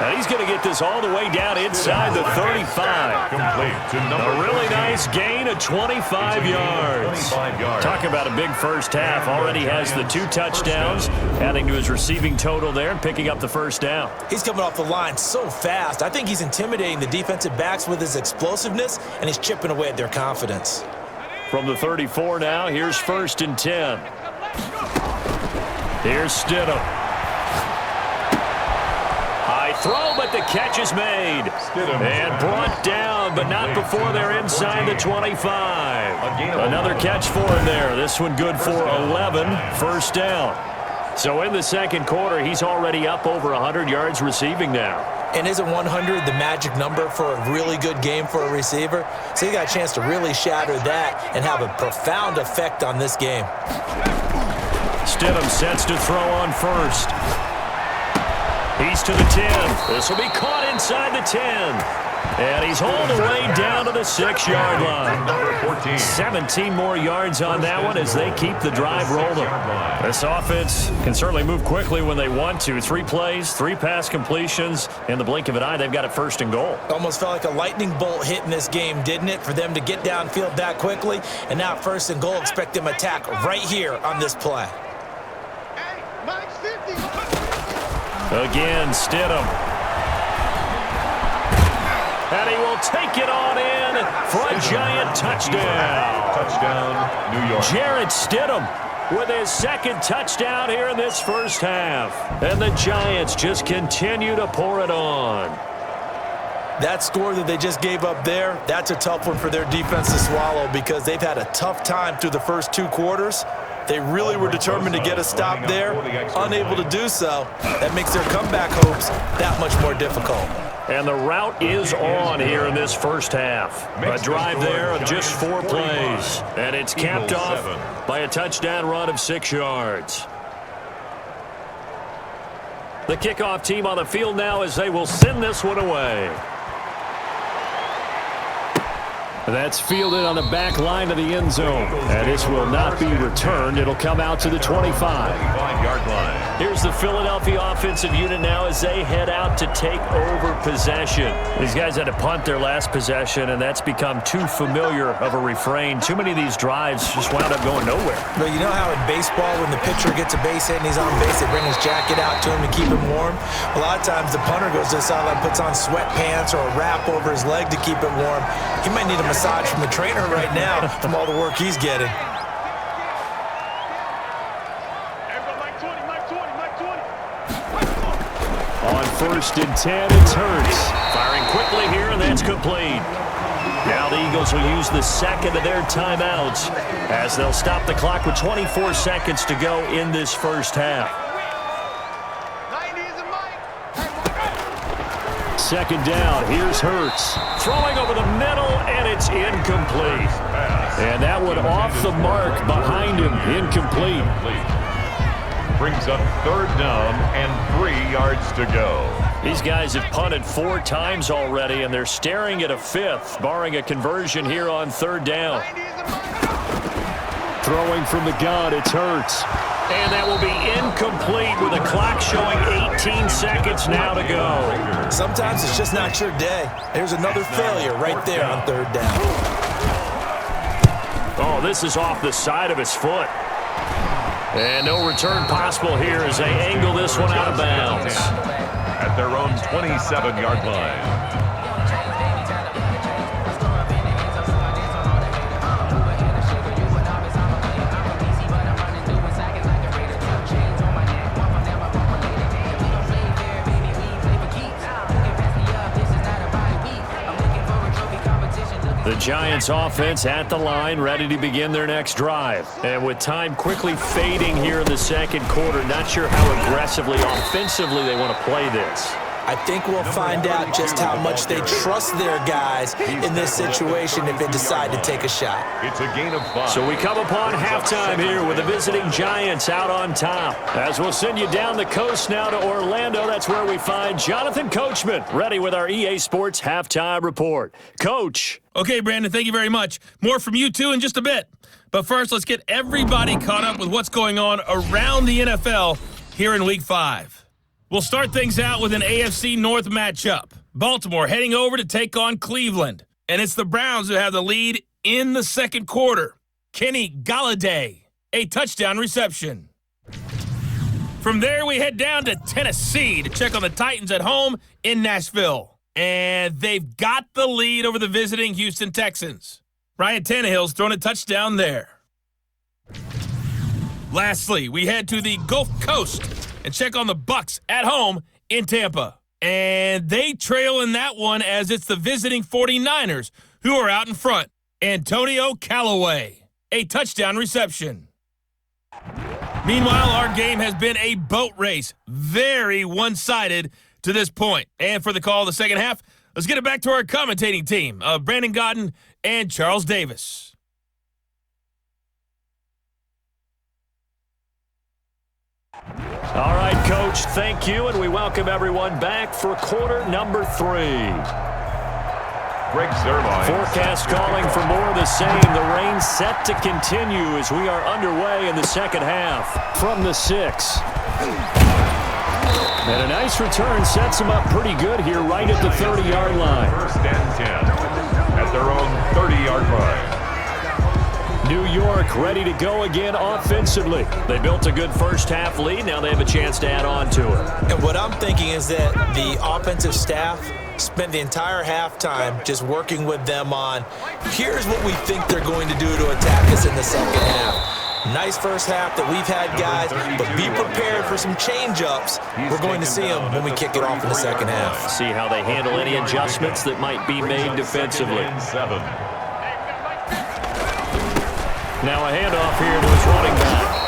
And he's going to get this all the way down inside the 35. Complete to number A really nice gain of 25 yards. Talk about a big first half. Already has the 2 touchdowns, adding to his receiving total there and picking up the 1st down. He's coming off the line so fast. I think he's intimidating the defensive backs with his explosiveness, and he's chipping away at their confidence. From the 34 now, here's 1st and 10. Here's Stidham. High throw, but the catch is made. And brought down, but not before they're inside the 25. Another catch for him there. This one good for 11. First down. So in the second quarter, he's already up over 100 yards receiving now. And isn't 100 the magic number for a really good game for a receiver? So you got a chance to really shatter that and have a profound effect on this game. Stidham sets to throw on first. He's to the 10. This will be caught inside the 10. And he's hauled away down to the 6-yard line. 17 more yards on that one as they keep the drive rolling. This offense can certainly move quickly when they want to. 3 plays, 3 pass completions. In the blink of an eye, they've got it first and goal. Almost felt like a lightning bolt hit in this game, didn't it? For them to get downfield that quickly. And now first and goal, expect them to attack right here on this play. Again, Stidham. And he will take it on in for a giant touchdown. Touchdown, New York. Jarrett Stidham with his second touchdown here in this first half. And the Giants just continue to pour it on. That score that they just gave up there, that's a tough one for their defense to swallow because they've had a tough time through the first 2 quarters. They really were determined to get a stop there, unable to do so. That makes their comeback hopes that much more difficult. And the route is on here in this first half. A drive there of just 4 plays. And it's capped off by a touchdown run of 6 yards. The kickoff team on the field now as they will send this one away. That's fielded on the back line of the end zone. And this will not be returned. It'll come out to the 25-yard line. Here's the Philadelphia offensive unit now as they head out to take over possession. These guys had to punt their last possession, and that's become too familiar of a refrain. Too many of these drives just wound up going nowhere. But you know how in baseball, when the pitcher gets a base hit and he's on base, they bring his jacket out to him to keep him warm? A lot of times the punter goes to the sideline, puts on sweatpants or a wrap over his leg to keep it warm. He might need a massage from the trainer right now from all the work he's getting. On 1st and 10, it's Hurts. Firing quickly here, and that's complete. Now the Eagles will use the second of their timeouts as they'll stop the clock with 24 seconds to go in this first half. Second down, here's Hurts. Throwing over the middle, and it's incomplete. And that one off the mark behind him, incomplete. Brings up 3rd down and 3 yards to go. These guys have punted 4 times already, and they're staring at a 5th, barring a conversion here on 3rd down. Throwing from the gun, it's Hurts. And that will be incomplete with the clock showing 18 seconds now to go. Sometimes it's just not your day. There's another failure right there on 3rd down. Oh, this is off the side of his foot. And no return possible here as they angle this one out of bounds. At their own 27-yard line. The Giants offense at the line, ready to begin their next drive. And with time quickly fading here in the second quarter, not sure how aggressively, offensively they want to play this. I think we'll find out just how much they trust their guys in this situation if they decide to take a shot. It's a gain of 5. So we come upon halftime here with the visiting Giants out on top. As we'll send you down the coast now to Orlando, that's where we find Jonathan Coachman, ready with our EA Sports Halftime Report. Coach. Okay, Brandon, thank you very much. More from you, too, in just a bit. But first, let's get everybody caught up with what's going on around the NFL here in Week 5. We'll start things out with an AFC North matchup. Baltimore heading over to take on Cleveland. And it's the Browns who have the lead in the second quarter. Kenny Golladay, a touchdown reception. From there, we head down to Tennessee to check on the Titans at home in Nashville. And they've got the lead over the visiting Houston Texans. Ryan Tannehill's thrown a touchdown there. Lastly, we head to the Gulf Coast and check on the Bucs at home in Tampa. And they trail in that one as it's the visiting 49ers who are out in front. Antonio Callaway, a touchdown reception. Meanwhile, our game has been a boat race, very one-sided to this point. And for the call of the second half, let's get it back to our commentating team of Brandon Gaudin and Charles Davis. All right, Coach, thank you, and we welcome everyone back for quarter number 3. Greg Zuerlein. Forecast calling for more of the same. The rain set to continue as we are underway in the second half from the 6. And a nice return sets them up pretty good here right at the 30-yard line. First and 10 at their own 30-yard line. New York ready to go again offensively. They built a good first-half lead. Now they have a chance to add on to it. And what I'm thinking is that the offensive staff spent the entire halftime just working with them on, here's what we think they're going to do to attack us in the second half. Nice first half that we've had, guys, but be prepared for some change-ups. We're going to see them when we kick it off in the second half. See how they handle any adjustments that might be made defensively. Now a handoff here to his running back.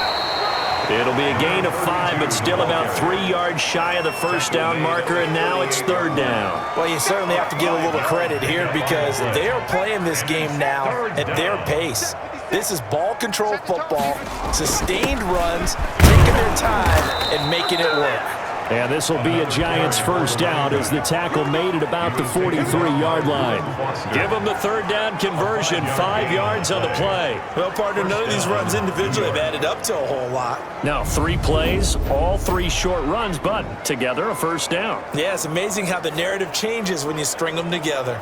It'll be a gain of 5, but still about 3 yards shy of the first down marker, and now it's third down. Well, you certainly have to give a little credit here because they are playing this game now at their pace. This is ball control football, sustained runs, taking their time and making it work. And this will be a Giants first down as the tackle made it about the 43-yard line. Give them the third down conversion, 5 yards on the play. Well, partner, none of these runs individually have added up to a whole lot. Now 3 plays, all 3 short runs, but together a first down. Yeah, it's amazing how the narrative changes when you string them together.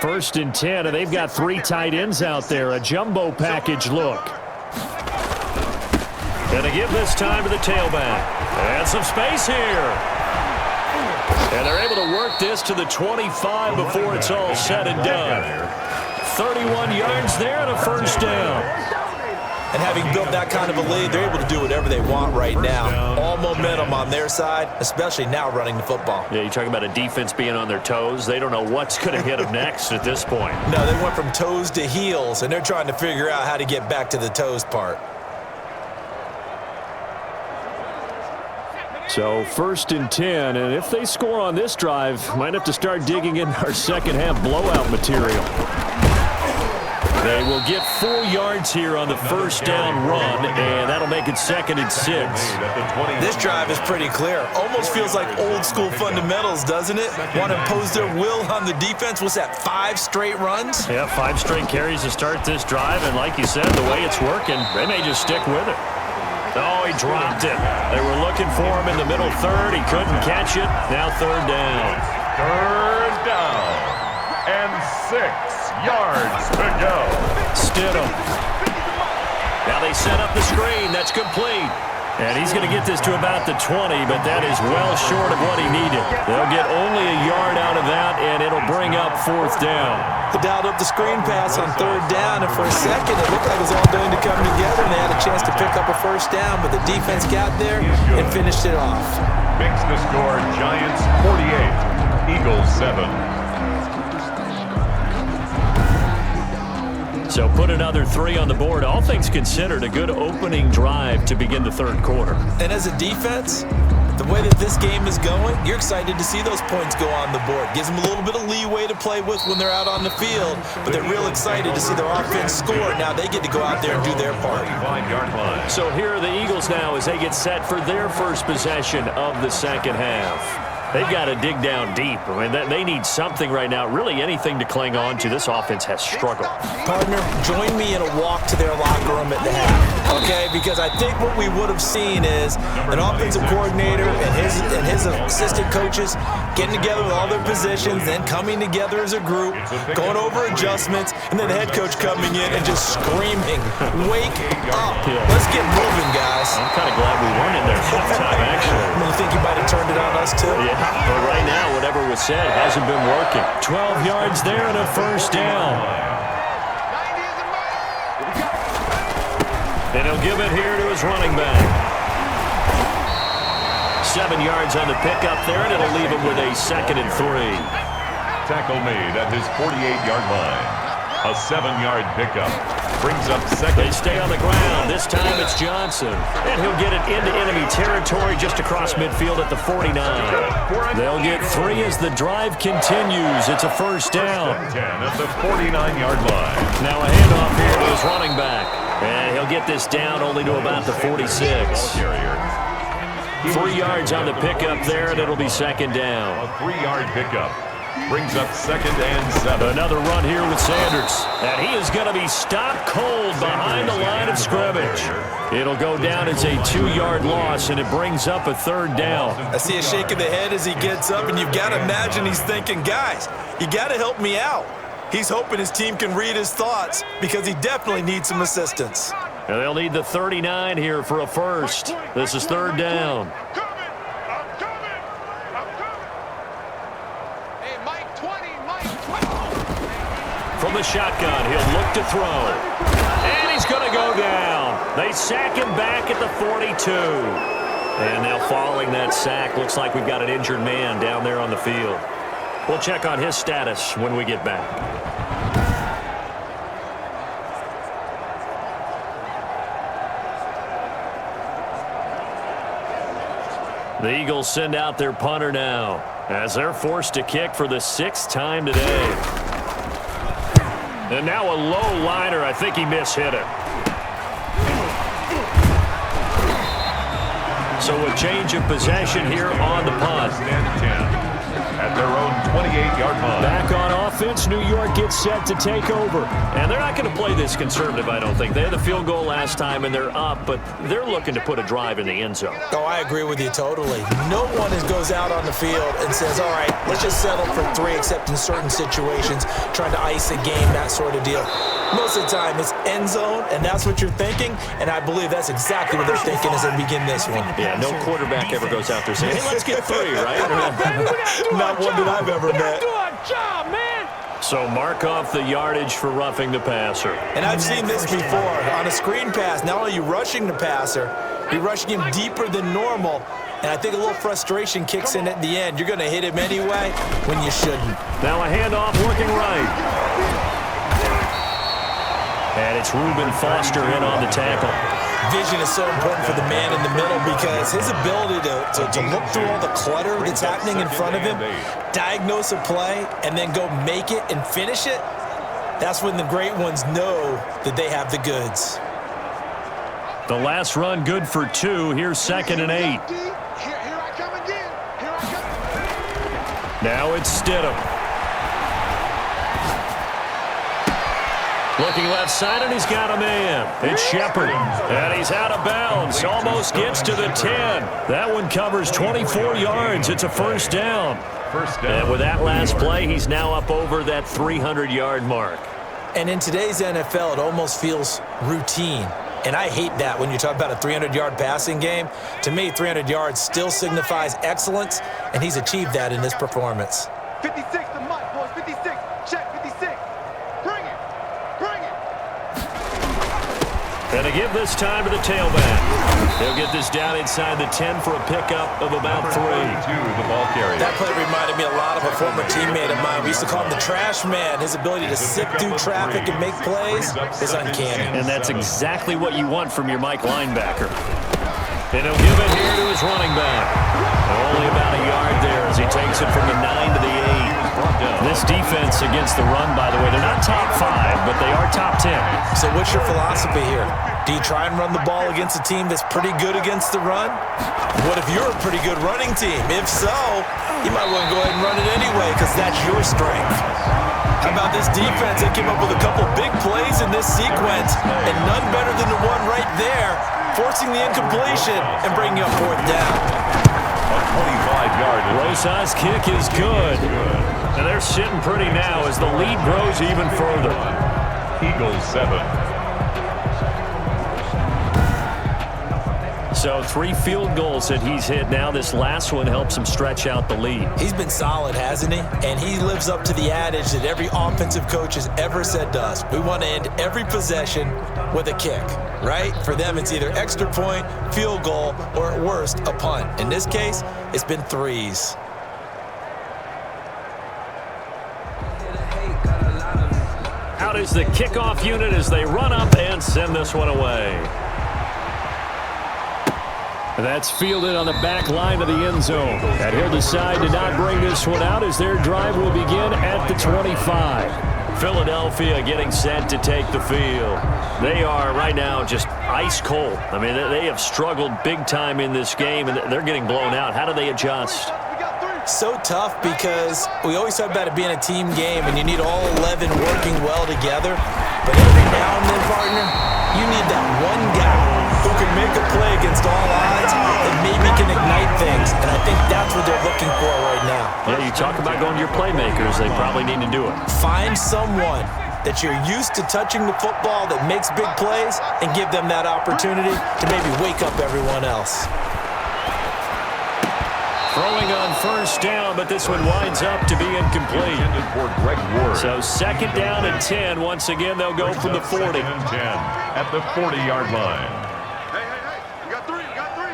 First and 10, and they've got 3 tight ends out there, a jumbo package look. And they give this time to the tailback. And some space here. And they're able to work this to the 25 before it's all said and done. 31 yards there and a first down. And having built that kind of a lead, they're able to do whatever they want right now. All momentum on their side, especially now running the football. Yeah, you talk about a defense being on their toes. They don't know what's going to hit them next at this point. No, they went from toes to heels, and they're trying to figure out how to get back to the toes part. So first and 10, and if they score on this drive, might have to start digging in our second half blowout material. They will get 4 yards here on the first down run, and that'll make it second and 6. This drive is pretty clear. Almost feels like old school fundamentals, doesn't it? Want to impose their will on the defense. What's that, 5 straight runs? Yeah, 5 straight carries to start this drive, and like you said, the way it's working, they may just stick with it. Oh, he dropped it. They were looking for him in the middle third. He couldn't catch it. Now third down. Third down and 6 yards to go. Stidham. Now they set up the screen. That's complete. And he's going to get this to about the 20, but that is well short of what he needed. They'll get only a yard out of that, and it'll bring up fourth down. They dialed up the screen pass on third down, and for a second it looked like it was all going to come together, and they had a chance to pick up a first down, but the defense got there and finished it off. Makes the score Giants 48, Eagles 7. So put another 3 on the board. All things considered, a good opening drive to begin the third quarter. And as a defense, the way that this game is going, you're excited to see those points go on the board. Gives them a little bit of leeway to play with when they're out on the field, but they're real excited to see their offense score. Now they get to go out there and do their part. So here are the Eagles now as they get set for their first possession of the second half. They've got to dig down deep. I mean, they need something right now, really anything to cling on to. This offense has struggled. Partner, join me in a walk to their locker room at the half, okay? Because I think what we would have seen is an offensive coordinator and his assistant coaches getting together with all their positions, then coming together as a group, going over adjustments, and then the head coach coming in and just screaming, wake up. Yeah. Let's get moving, guys. I'm kind of glad we weren't in there halftime, actually. You think you might have turned it on us, too? Yeah, but right now, whatever was said hasn't been working. 12 yards there and a first down. And he'll give it here to his running back. 7 yards on the pickup there, and it'll leave him with a 2nd and 3. Tackle made at his 48-yard line. A 7-yard pickup. Brings up 2nd. They stay on the ground. This time it's Johnson. And he'll get it into enemy territory just across midfield at the 49. They'll get 3 as the drive continues. It's a first down. 10 at the 49-yard line. Now a handoff here to his running back. And he'll get this down only to about the 46. 3 yards on the pickup there, and it'll be 2nd down. A 3-yard pickup. Brings up 2nd and 7. Another run here with Sanders. And he is going to be stopped cold behind the line of scrimmage. It'll go down as a 2-yard loss, and it brings up a 3rd down. I see a shake of the head as he gets up, and you've got to imagine he's thinking, guys, you got to help me out. He's hoping his team can read his thoughts because he definitely needs some assistance. And they'll need the 39 here for a first. This is 3rd down. From the shotgun, he'll look to throw. And he's going to go down. They sack him back at the 42. And now following that sack, looks like we've got an injured man down there on the field. We'll check on his status when we get back. The Eagles send out their punter now as they're forced to kick for the 6th time today. And now a low liner. I think he mishit it. So a change of possession here on the punt. At their own 28-yard line. Back on offense, New York gets set to take over. And they're not going to play this conservative, I don't think. They had the field goal last time, and they're up, but they're looking to put a drive in the end zone. Oh, I agree with you totally. No one goes out on the field and says, all right, let's just settle for 3, except in certain situations, trying to ice a game, that sort of deal. Most of the time, it's end zone, and that's what you're thinking, and I believe that's exactly what they're thinking as they begin this one. Yeah, no quarterback ever goes out there saying, hey, let's get 3, right? Not one that I've ever met. Good job, man. So mark off the yardage for roughing the passer. And I've seen this before. On a screen pass, not only are you rushing the passer, you're rushing him deeper than normal, and I think a little frustration kicks in at the end. You're going to hit him anyway when you shouldn't. Now a handoff working right. And it's Reuben Foster in on the tackle. Vision is so important for the man in the middle because his ability to look through all the clutter that's happening in front of him, diagnose a play, and then go make it and finish it, that's when the great ones know that they have the goods. The last run good for 2. Here's 2nd and 8. Here I come again. Here I come. Now it's Stidham. Looking left side, and he's got a man. It's Shepard. And he's out of bounds. Almost gets to the 10. That one covers 24 yards. It's a first down. And with that last play, he's now up over that 300-yard mark. And in today's NFL, it almost feels routine. And I hate that when you talk about a 300-yard passing game. To me, 300 yards still signifies excellence, and he's achieved that in this performance. 56 to Mike, boys. 56. Check 56. Bring it. Bring it. And to give this time to the tailback. He'll get this down inside the 10 for a pickup of about 3. The ball carrier. That play reminded me a lot of a former teammate of mine. We used to call him the trash man. His ability to sift through traffic and make plays is uncanny. And that's exactly what you want from your Mike linebacker. And he'll give it here to his running back. Only about a yard there as he takes it from the 9 to the 8. This defense against the run, by the way, they're not top 5, but they are top 10. So what's your philosophy here? Do you try and run the ball against a team that's pretty good against the run? What if you're a pretty good running team? If so, you might want to go ahead and run it anyway because that's your strength. How about this defense? They came up with a couple big plays in this sequence, and none better than the one right there, forcing the incompletion and bringing up 4th down. A 25-yard. Rosas' kick is good. And they're sitting pretty now as the lead grows even further. So 3 field goals that he's hit now. This last one helps him stretch out the lead. He's been solid, hasn't he? And he lives up to the adage that every offensive coach has ever said to us. We want to end every possession with a kick, right? For them, it's either extra point, field goal, or at worst, a punt. In this case, it's been 3s. Out is the kickoff unit as they run up and send this one away. That's fielded on the back line of the end zone. And he'll decide to not bring this one out as their drive will begin at the 25. Philadelphia getting set to take the field. They are right now just ice cold. I mean, they have struggled big time in this game, and they're getting blown out. How do they adjust? So tough because we always talk about it being a team game and you need all 11 working well together. But every now and then, partner, you need that one guy who can make a play against all odds and maybe can ignite things. And I think that's what they're looking for right now. Yeah, you talk about going to your playmakers. They probably need to do it. Find someone that you're used to touching the football that makes big plays and give them that opportunity to maybe wake up everyone else. Throwing on first down, but this one winds up to be incomplete. So second down and 10. Once again, they'll go from the 40. 10 at the 40-yard line. Hey, you got 3, you got 3.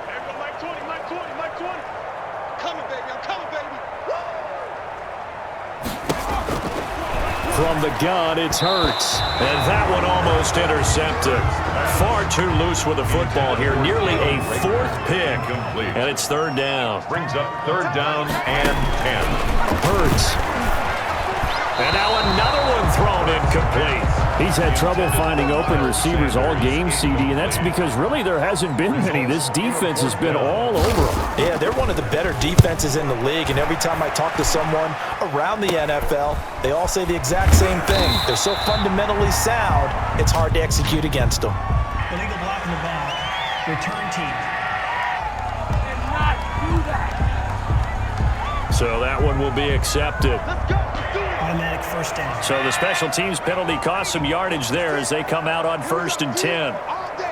There go Mike 20, Mike 20. Coming, baby, I'm coming, baby. From the gun, it's Hurts. And that one almost intercepted. Far too loose with the football here. Nearly a 4th pick. And it's 3rd down. Brings up 3rd down and 10. Hurts. And now another one thrown incomplete. He's had trouble finding open receivers all game, CD, and that's because really there hasn't been many. This defense has been all over them. Yeah, they're one of the better defenses in the league, and every time I talk to someone around the NFL, they all say the exact same thing. They're so fundamentally sound, it's hard to execute against them. Illegal block in the back. Return team. So that one will be accepted. Let's go. Do it. Automatic first down. So the special teams penalty cost some yardage there as they come out on 1st and 10. All day.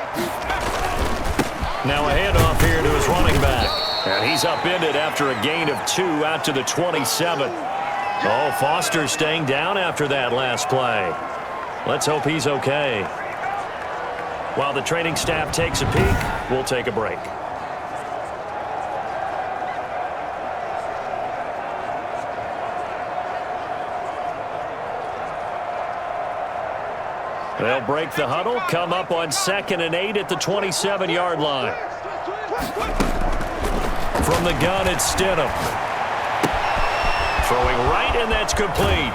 Now a handoff here to his running back. And he's upended after a gain of 2 out to the 27. Oh, Foster staying down after that last play. Let's hope he's okay. While the training staff takes a peek, we'll take a break. They'll break the huddle, come up on 2nd and 8 at the 27-yard line. From the gun, it's Stidham. Throwing right, and that's complete.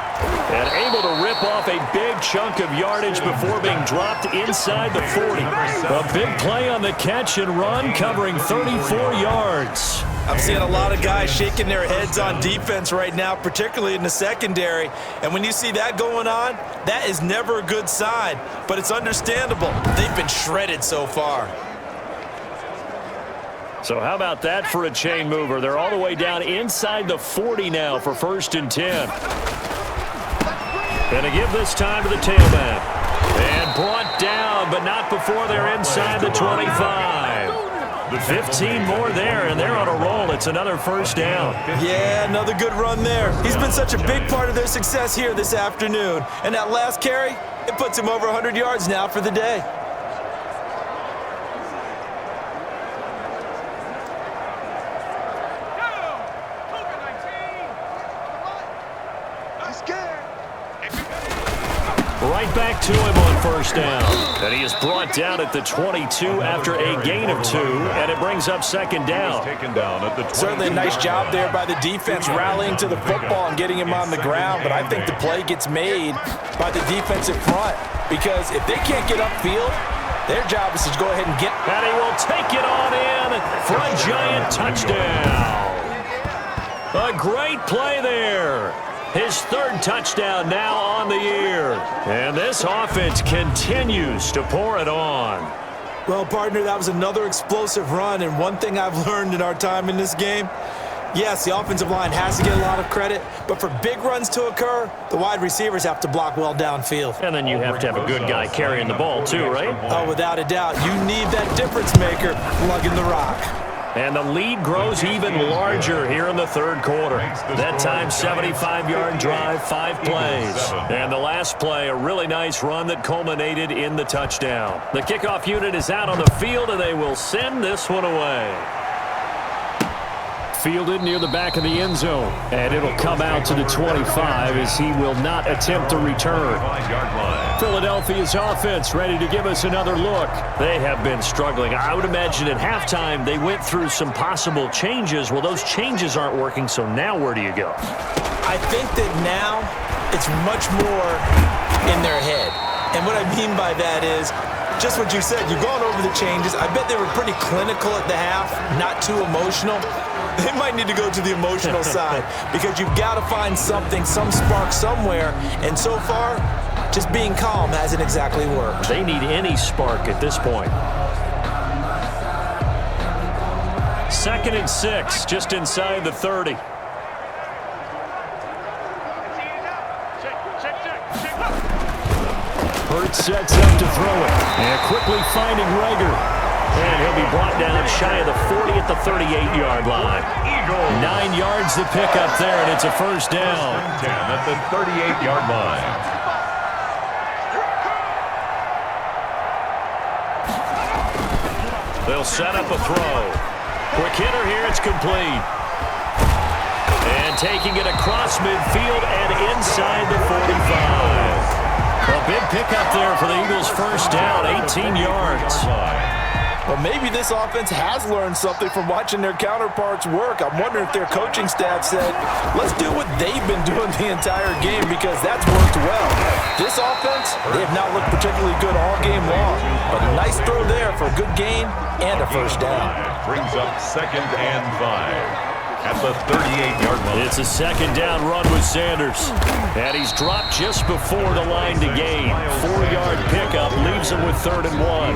And able to rip off a big chunk of yardage before being dropped inside the 40. A big play on the catch and run, covering 34 yards. I'm seeing a lot of guys shaking their heads on defense right now, particularly in the secondary. And when you see that going on, that is never a good sign. But it's understandable. They've been shredded so far. So how about that for a chain mover? They're all the way down inside the 40 now for 1st and 10. Going to give this time to the tailback. And brought down, but not before they're inside the 25. 15 more there, and they're on a roll. It's another 1st down. Yeah, another good run there. He's been such a big part of their success here this afternoon. And that last carry, it puts him over 100 yards now for the day. Right back to him on 1st down. And he is brought down at the 22 after a gain of 2, and it brings up 2nd down. Taken down at the Certainly a nice job there by the defense rallying to the football and getting him on the ground, but I think the play gets made by the defensive front because if they can't get upfield, their job is to go ahead and get. And he will take it on in for a giant touchdown. A great play there. His 3rd touchdown now on the year. And this offense continues to pour it on. Well, partner, that was another explosive run, and one thing I've learned in our time in this game, Yes, the offensive line has to get a lot of credit, but for big runs to occur, the wide receivers have to block well downfield. And then you have to have a good guy carrying the ball too, right? Oh, without a doubt. You need that difference maker lugging the rock. And the lead grows even larger here in the third quarter. That time, 75-yard drive, 5 plays. And the last play, a really nice run that culminated in the touchdown. The kickoff unit is out on the field, and they will send this one away. Fielded near the back of the end zone. And it'll come out to the 25 as he will not attempt to return. Philadelphia's offense ready to give us another look. They have been struggling. I would imagine at halftime they went through some possible changes. Well, those changes aren't working, so now where do you go? I think that now it's much more in their head. And what I mean by that is just what you said. You've gone over the changes. I bet they were pretty clinical at the half, not too emotional. They might need to go to the emotional side because you've got to find something, some spark somewhere. And so far, just being calm hasn't exactly worked. They need any spark at this point. 2nd and 6, just inside the 30. Hurts sets up to throw it. And quickly finding Rager. And he'll be brought down shy of the 40 at the 38-yard line. 9 yards to pick up there, and it's a first down. 10 at the 38-yard line. They'll set up a throw. Quick hitter here, it's complete. And taking it across midfield and inside the 45. A big pickup there for the Eagles' first down, 18 yards. Well, maybe this offense has learned something from watching their counterparts work. I'm wondering if their coaching staff said, let's do what they've been doing the entire game because that's worked well. This offense, they have not looked particularly good all game long. But a nice throw there for a good gain and a first down. Brings up 2nd and 5. At the 38-yard line. It's a 2nd down run with Sanders. And he's dropped just before the line to gain. 4-yard pickup leaves him with 3rd and 1.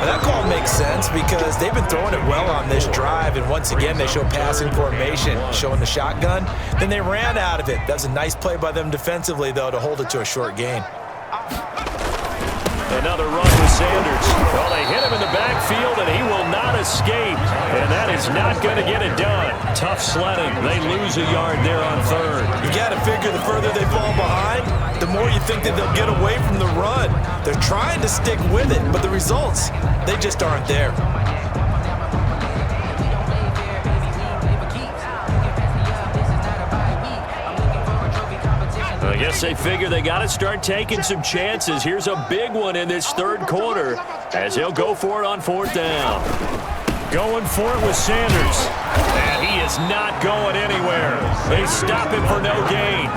That call makes sense because they've been throwing it well on this drive. And once again, they show passing formation, showing the shotgun. Then they ran out of it. That was a nice play by them defensively, though, to hold it to a short gain. Another run with Sanders. Well, they hit him in the backfield, and he will not escape. And that is not going to get it done. Tough sledding. They lose a yard there on 3rd. You got to figure the further they fall behind, the more you think that they'll get away from the run. They're trying to stick with it, but the results, they just aren't there. I guess they figure they got to start taking some chances. Here's a big one in this 3rd quarter as he'll go for it on 4th down. Going for it with Sanders. And he is not going anywhere. They stop him for no gain.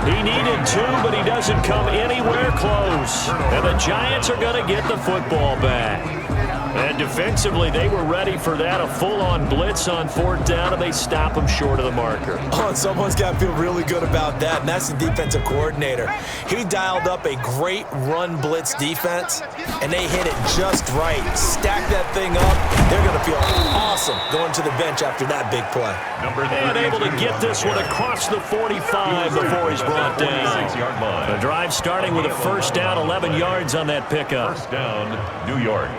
He needed 2, but he doesn't come anywhere close. And the Giants are going to get the football back. And defensively, they were ready for that, a full-on blitz on 4th down, and they stop him short of the marker. Oh, and someone's got to feel really good about that, and that's the defensive coordinator. He dialed up a great run blitz defense, and they hit it just right. Stack that thing up. They're going to feel awesome going to the bench after that big play. And able to get this one across the 45 before he's brought down. The drive starting with a first down, 11 yards on that pickup. First down, New York.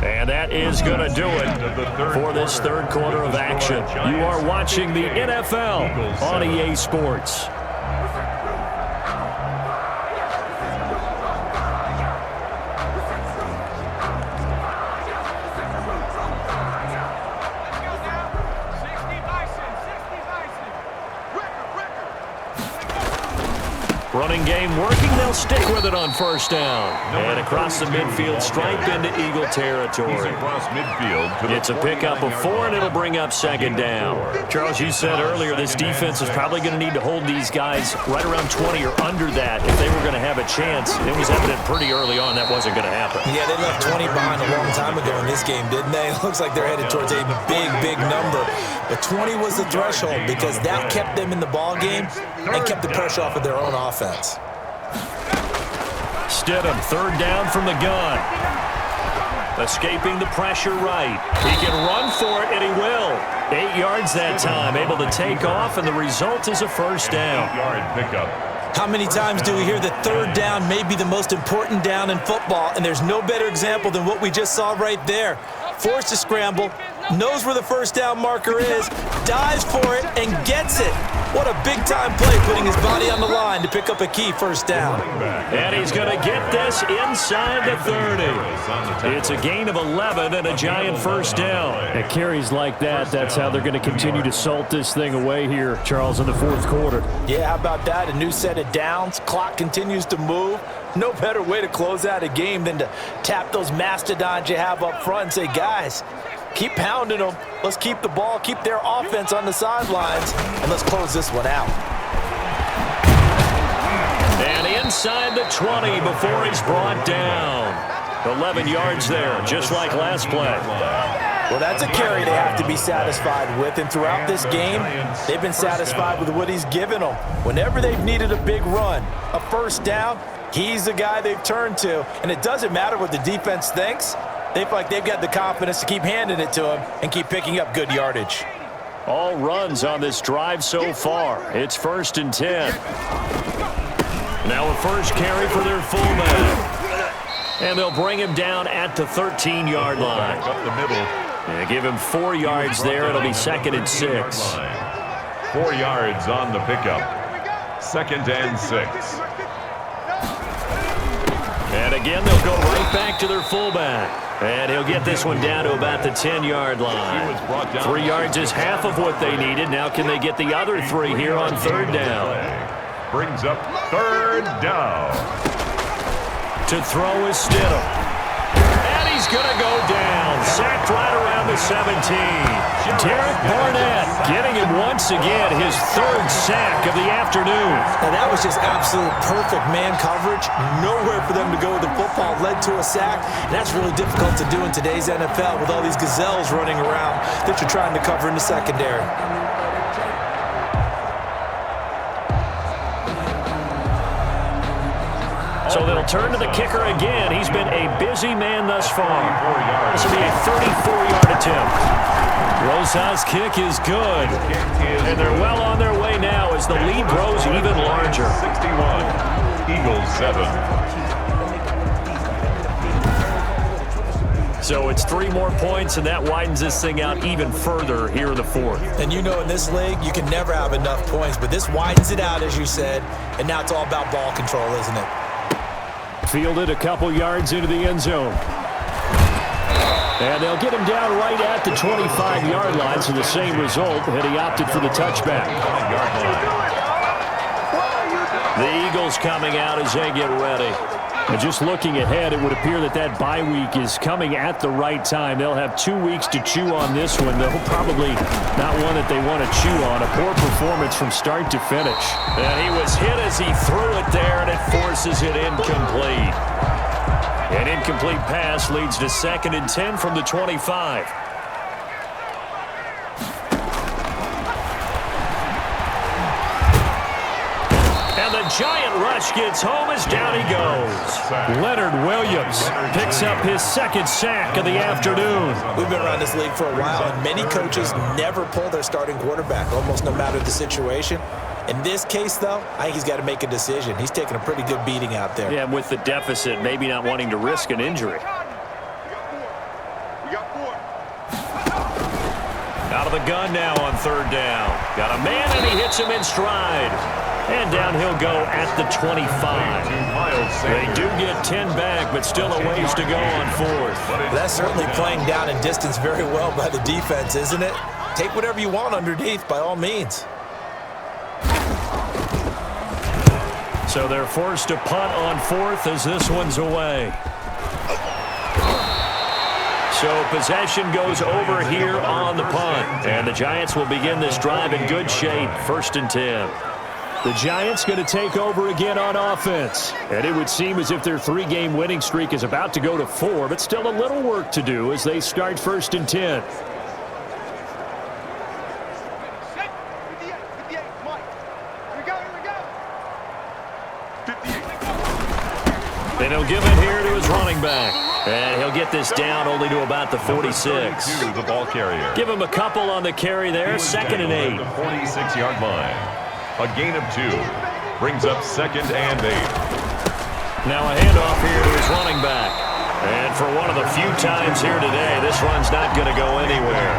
And that is going to do it for this 3rd quarter of action. You are watching the NFL on EA Sports. Running game working. They'll stick with it on first down. And across the midfield stripe into Eagle territory. Across midfield to It's a pickup of 4, and it'll bring up second down. Charles, you said earlier this defense is probably going to need to hold these guys right around 20 or under that if they were going to have a chance. It was evident pretty early on that wasn't going to happen. Yeah, they left 20 behind a long time ago in this game, didn't they? It looks like they're headed towards a big, big number. But 20 was the threshold because that kept them in the ball game and kept the pressure off of their own offense. Stidham, third down from the gun. Escaping the pressure right. He can run for it, and he will. 8 yards that time, able to take off, and the result is a first down. 8-yard pickup. How many times do we hear that third down may be the most important down in football, and there's no better example than what we just saw right there. Forced to scramble, knows where the first down marker is, dives for it, and gets it. What a big-time play, putting his body on the line to pick up a key first down. And he's going to get this inside the 30. It's a gain of 11 and a giant first down. At carries like that, that's how they're going to continue to salt this thing away here, Charles, in the fourth quarter. Yeah, how about that? A new set of downs. Clock continues to move. No better way to close out a game than to tap those mastodons you have up front and say, guys, keep pounding them. Let's keep the ball, keep their offense on the sidelines, and let's close this one out. And inside the 20 before he's brought down. 11 yards there, just like last play. Well, that's a carry they have to be satisfied with, and throughout this game, they've been satisfied with what he's given them. Whenever they've needed a big run, a first down, he's the guy they've turned to, and it doesn't matter what the defense thinks. They feel like they've got the confidence to keep handing it to him and keep picking up good yardage. All runs on this drive so far. It's 1st and 10. Now a first carry for their fullback. And they'll bring him down at the 13-yard line. Up the middle. And give him 4 yards there. It'll be 2nd and 6. 4 yards on the pickup. 2nd and 6. And again, they'll go right back to their fullback. And he'll get this one down to about the 10-yard line. 3 yards is half of what they needed. Now can they get the other 3 here on third down? Brings up third down. To throw is Stidham. And he's going to go down. Sacked right around the 17. Derek Barnett getting him once again, his 3rd sack of the afternoon. And that was just absolute perfect man coverage. Nowhere for them to go with the football. Led to a sack. And that's really difficult to do in today's NFL with all these gazelles running around that you're trying to cover in the secondary. So they'll turn to the kicker again. He's been a busy man thus far. This will be a 34-yard attempt. Rosas' kick is good. And they're well on their way now as the lead grows even larger. 61. Eagles 7. So it's 3 more points, and that widens this thing out even further here in the fourth. And you know in this league, you can never have enough points, but this widens it out, as you said, and now it's all about ball control, isn't it? Fielded a couple yards into the end zone. And they'll get him down right at the 25-yard line, so the same result, and he opted for the touchback. The Eagles coming out as they get ready. And just looking ahead, it would appear that that bye week is coming at the right time. They'll have 2 weeks to chew on this one. They'll probably not one that they want to chew on. A poor performance from start to finish. And he was hit as he threw it there, and it forces it incomplete. An incomplete pass leads to 2nd and 10 from the 25. Giant rush gets home as down he goes. Leonard Williams picks up his 2nd sack of the afternoon. We've been around this league for a while, and many coaches never pull their starting quarterback, almost no matter the situation. In this case, though, I think he's got to make a decision. He's taking a pretty good beating out there. Yeah, with the deficit, maybe not wanting to risk an injury. Out of the gun now on third down. Got a man, and he hits him in stride. And down he'll go at the 25. They do get 10 back, but still a ways to go on fourth. That's certainly playing down in distance very well by the defense, isn't it? Take whatever you want underneath, by all means. So they're forced to punt on 4th as this one's away. So possession goes over here on the punt. And the Giants will begin this drive in good shape. 1st and 10. The Giants going to take over again on offense. And it would seem as if their 3-game winning streak is about to go to 4, but still a little work to do as they start 1st and 10. And he'll give it here to his running back. And he'll get this down only to about the 46. The ball carrier. Give him a couple on the carry there. 2nd and 8. The 46-yard line. A gain of 2. Brings up 2nd and 8. Now a handoff here to his running back. And for one of the few times here today, this run's not going to go anywhere.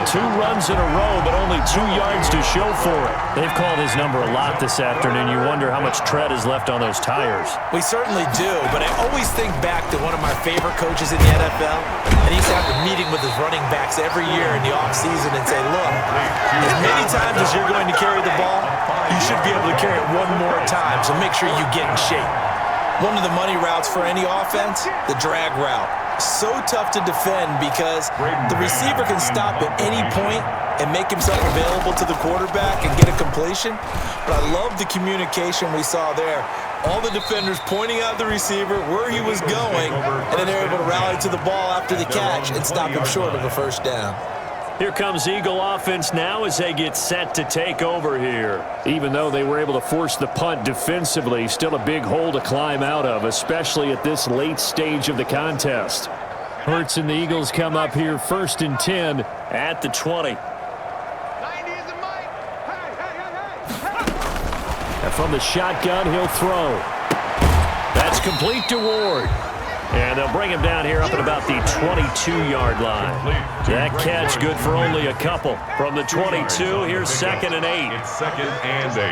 2 runs in a row, but only 2 yards to show for it. They've called his number a lot this afternoon. You wonder how much tread is left on those tires. We certainly do, but I always think back to one of my favorite coaches in the NFL, and he used to have a meeting with his running backs every year in the offseason and say, look, as many times as you're going to carry the ball, you should be able to carry it one more time, so make sure you get in shape. One of the money routes for any offense, the drag route. So tough to defend because the receiver can stop at any point and make himself available to the quarterback and get a completion. But I love the communication we saw there. All the defenders pointing out the receiver, where he was going, and then they're able to rally to the ball after the catch and stop him short of a 1st down. Here comes Eagle offense now as they get set to take over here. Even though they were able to force the punt defensively, still a big hole to climb out of, especially at this late stage of the contest. Hurts and the Eagles come up here 1st and 10 at the 20. And from the shotgun, he'll throw. That's complete to Ward. And they'll bring him down here up at about the 22-yard line. That catch good for only a couple. From the 22, here's 2nd and 8. It's 2nd and 8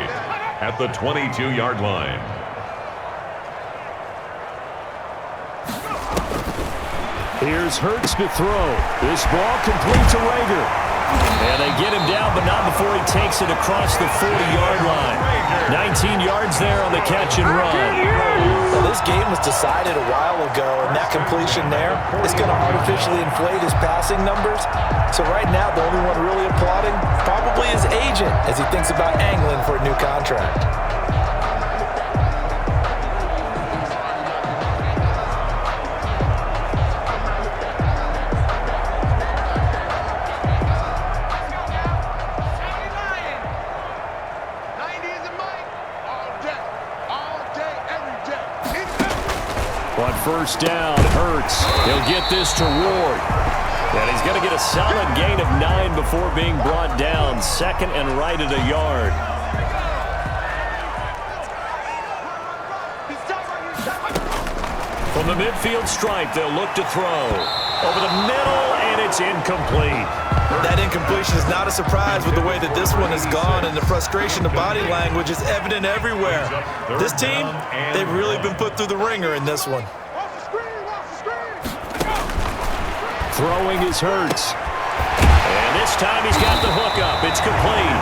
at the 22-yard line. Here's Hurts to throw. This ball complete to Rager. And they get him down, but not before he takes it across the 40-yard line. 19 yards there on the catch and run. Well, this game was decided a while ago, and that completion there is going to artificially inflate his passing numbers. So right now, the only one really applauding probably his agent as he thinks about angling for a new contract. On 1st down, Hurts. He'll get this to Ward. And he's going to get a solid gain of 9 before being brought down. 2nd and right at a yard. From the midfield stripe, they'll look to throw. Over the middle, and it's incomplete. That incompletion is not a surprise with the way that this one has gone, and the frustration of body language is evident everywhere. This team, they've really been put through the ringer in this one. Throwing is Hurts. And this time he's got the hook up. It's complete.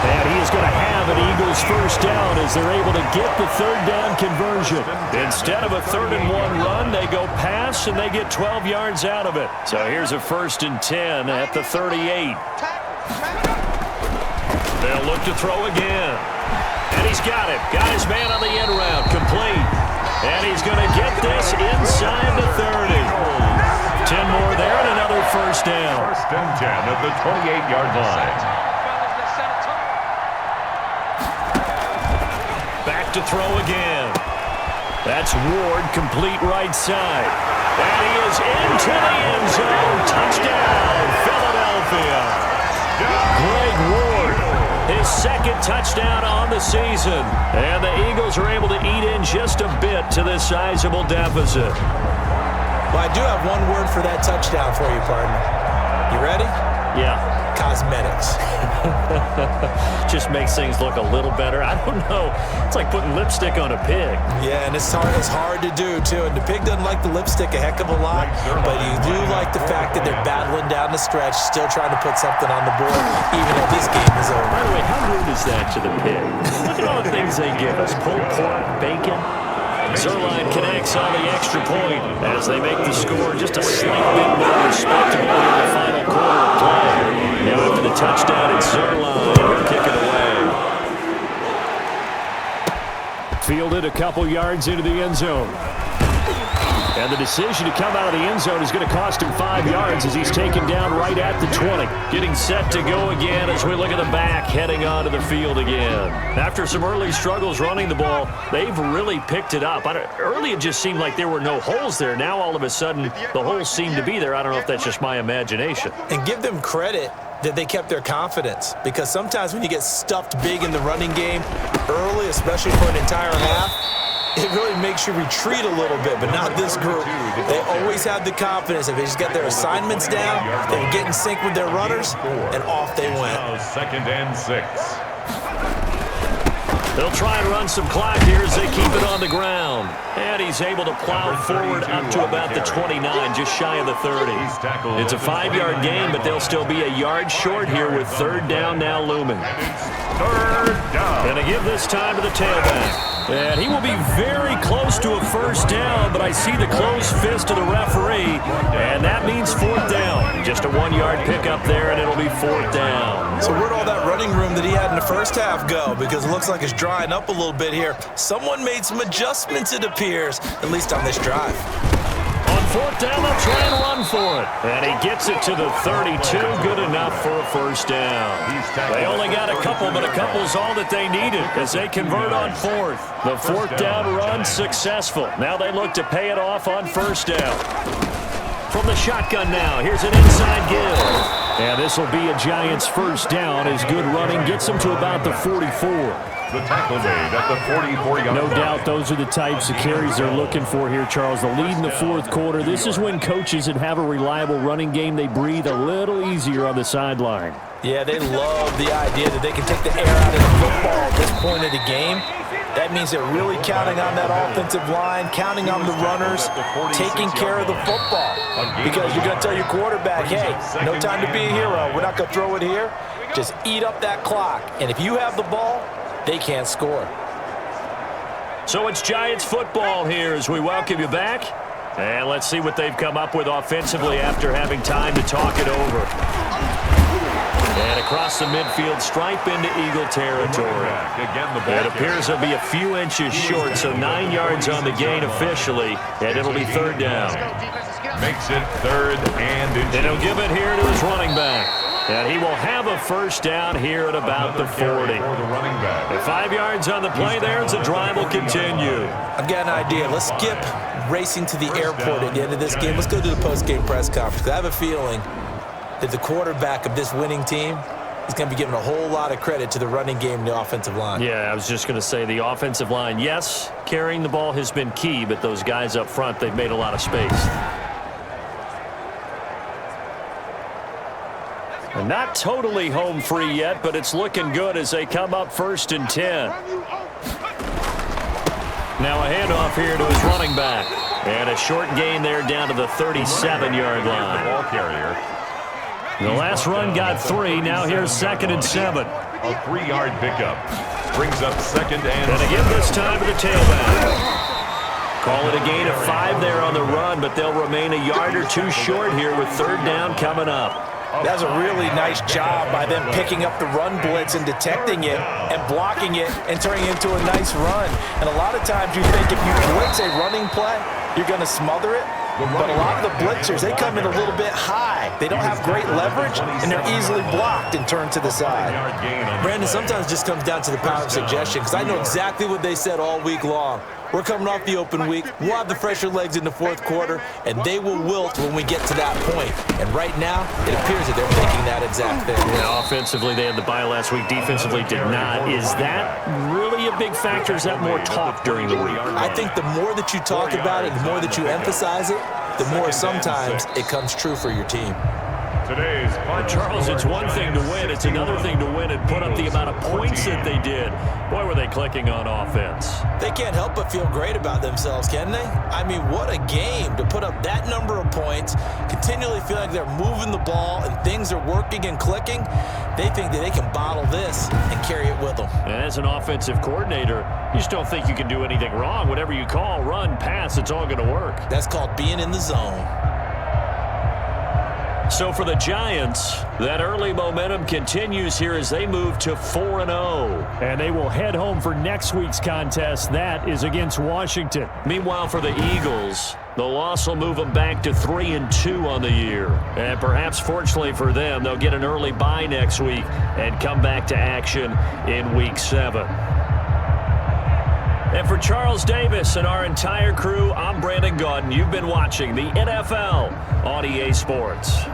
And he is going to have an Eagles 1st down as they're able to get the 3rd down conversion. Instead of a 3rd and 1 run, they go pass and they get 12 yards out of it. So here's a 1st and 10 at the 38. They'll look to throw again. And he's got it. Got his man on the end route. Complete. And he's going to get this inside the 30. 10 more there and another 1st down. 1st and 10 at the 28-yard line. Back to throw again. That's Ward, complete right side. And he is into the end zone. Touchdown, Philadelphia. Greg Ward, his 2nd touchdown on the season. And the Eagles are able to eat in just a bit to this sizable deficit. Well, I do have one word for that touchdown for you, partner. You ready? Yeah. Cosmetics. Just makes things look a little better. I don't know. It's like putting lipstick on a pig. Yeah, and it's hard to do, too. And the pig doesn't like the lipstick a heck of a lot, but you do like the fact that they're battling down the stretch, still trying to put something on the board, even though this game is over. By the way, how weird is that to the pig? Look at all the things they give us. Pulled pork, bacon. Zuerlein connects on the extra point as they make the score just a slight bit more respectable in the final quarter of play. Now after the touchdown, it's Zuerlein. He'll kick it away. Fielded a couple yards into the end zone. And the decision to come out of the end zone is going to cost him 5 yards as he's taken down right at the 20. Getting set to go again as we look at the back heading onto the field again. After some early struggles running the ball, they've really picked it up. Early it just seemed like there were no holes there. Now all of a sudden the holes seem to be there. I don't know if that's just my imagination. And give them credit that they kept their confidence, because sometimes when you get stuffed big in the running game early, especially for an entire half, it really makes you retreat a little bit, but not this group. They always have the confidence. If they just get their assignments down, they would get in sync with their runners, and off they went. Second and 6. They'll try and run some clock here as they keep it on the ground. And he's able to plow forward up to about the 29, just shy of the 30. It's a 5-yard gain, but they'll still be a yard short here with third down now looming. Third down. Going to give this time to the tailback. And he will be very close to a first down, but I see the closed fist of the referee, and that means fourth down. Just a 1-yard pickup there, and it'll be fourth down. So where'd all that running room that he had in the first half go? Because it looks like it's drying up a little bit here. Someone made some adjustments, it appears, at least on this drive. On fourth down, they'll try and run for it. And he gets it to the 32. Good enough for a first down. They only got a couple, but a couple's all that they needed as they convert on fourth. The fourth down run successful. Now they look to pay it off on first down. From the shotgun now, here's an inside give. And this will be a Giants first down as good running gets them to about the 44. The tackle made at the 44-yard No doubt those are the types of carries they're looking for here, Charles. The lead in the fourth quarter. This is when coaches that have a reliable running game, they breathe a little easier on the sideline. Yeah, they love the idea that they can take the air out of the football at this point of the game. That means they're really counting on that offensive line, counting on the runners, taking care of the football. Because you're going to tell your quarterback, hey, no time to be a hero. We're not going to throw it here. Just eat up that clock. And if you have the ball, they can't score. So it's Giants football here as we welcome you back. And let's see what they've come up with offensively after having time to talk it over. And across the midfield stripe into Eagle territory. It appears they'll be a few inches short, so 9 yards on the gain officially, and it'll be third down. makes it third and inches. And he'll give it here to his running back. And he will have a first down here at about the 40. And 5 yards on the play there as the drive will continue. I've got an idea. Let's skip racing to the airport at the end of this game. Let's go to the post-game press conference. I have a feeling that the quarterback of this winning team is going to be giving a whole lot of credit to the running game and the offensive line. Yeah, I was just going to say the offensive line, yes, carrying the ball has been key, but those guys up front, they've made a lot of space. And not totally home free yet, but it's looking good as they come up 1st and 10. Now a handoff here to his running back. And a short gain there down to the 37-yard line. Ball carrier. The last run got 3. Now here's 2nd and 7. A 3-yard pickup. Brings up 2nd and And again this time to the tailback. Call it a gain of 5 there on the run, but they'll remain a yard or two short here with 3rd down coming up. That's a really nice job by them picking up the run blitz and detecting it and blocking it and turning it into a nice run. And a lot of times you think if you blitz a running play, you're going to smother it. But a lot of the blitzers, they come in a little bit high. They don't have great leverage, and they're easily blocked and turned to the side. Brandon, sometimes it just comes down to the power of suggestion, because I know exactly what they said all week long. We're coming off the open week. We'll have the fresher legs in the 4th quarter, and they will wilt when we get to that point. And right now, it appears that they're thinking that exact thing. Yeah, offensively, they had the bye last week. Defensively, did not. Is that really a big factor? Is that more talk during the week? I think the more that you talk about it, the more that you emphasize it, the more sometimes it comes true for your team. today's Charles, it's one thing to win. It's another thing to win and put up the amount of points that they did. Boy, were they clicking on offense. They can't help but feel great about themselves, can they? I mean, what a game to put up that number of points, continually feel like they're moving the ball and things are working and clicking. They think that they can bottle this and carry it well rhythm. And as an offensive coordinator, you just don't think you can do anything wrong. Whatever you call, run, pass, it's all going to work. That's called being in the zone. So for the Giants, that early momentum continues here as they move to 4-0. And they will head home for next week's contest. That is against Washington. Meanwhile, for the Eagles, the loss will move them back to 3-2 on the year. And perhaps fortunately for them, they'll get an early bye next week and come back to action in Week 7. And for Charles Davis and our entire crew, I'm Brandon Gaudin. You've been watching the NFL on EA Sports.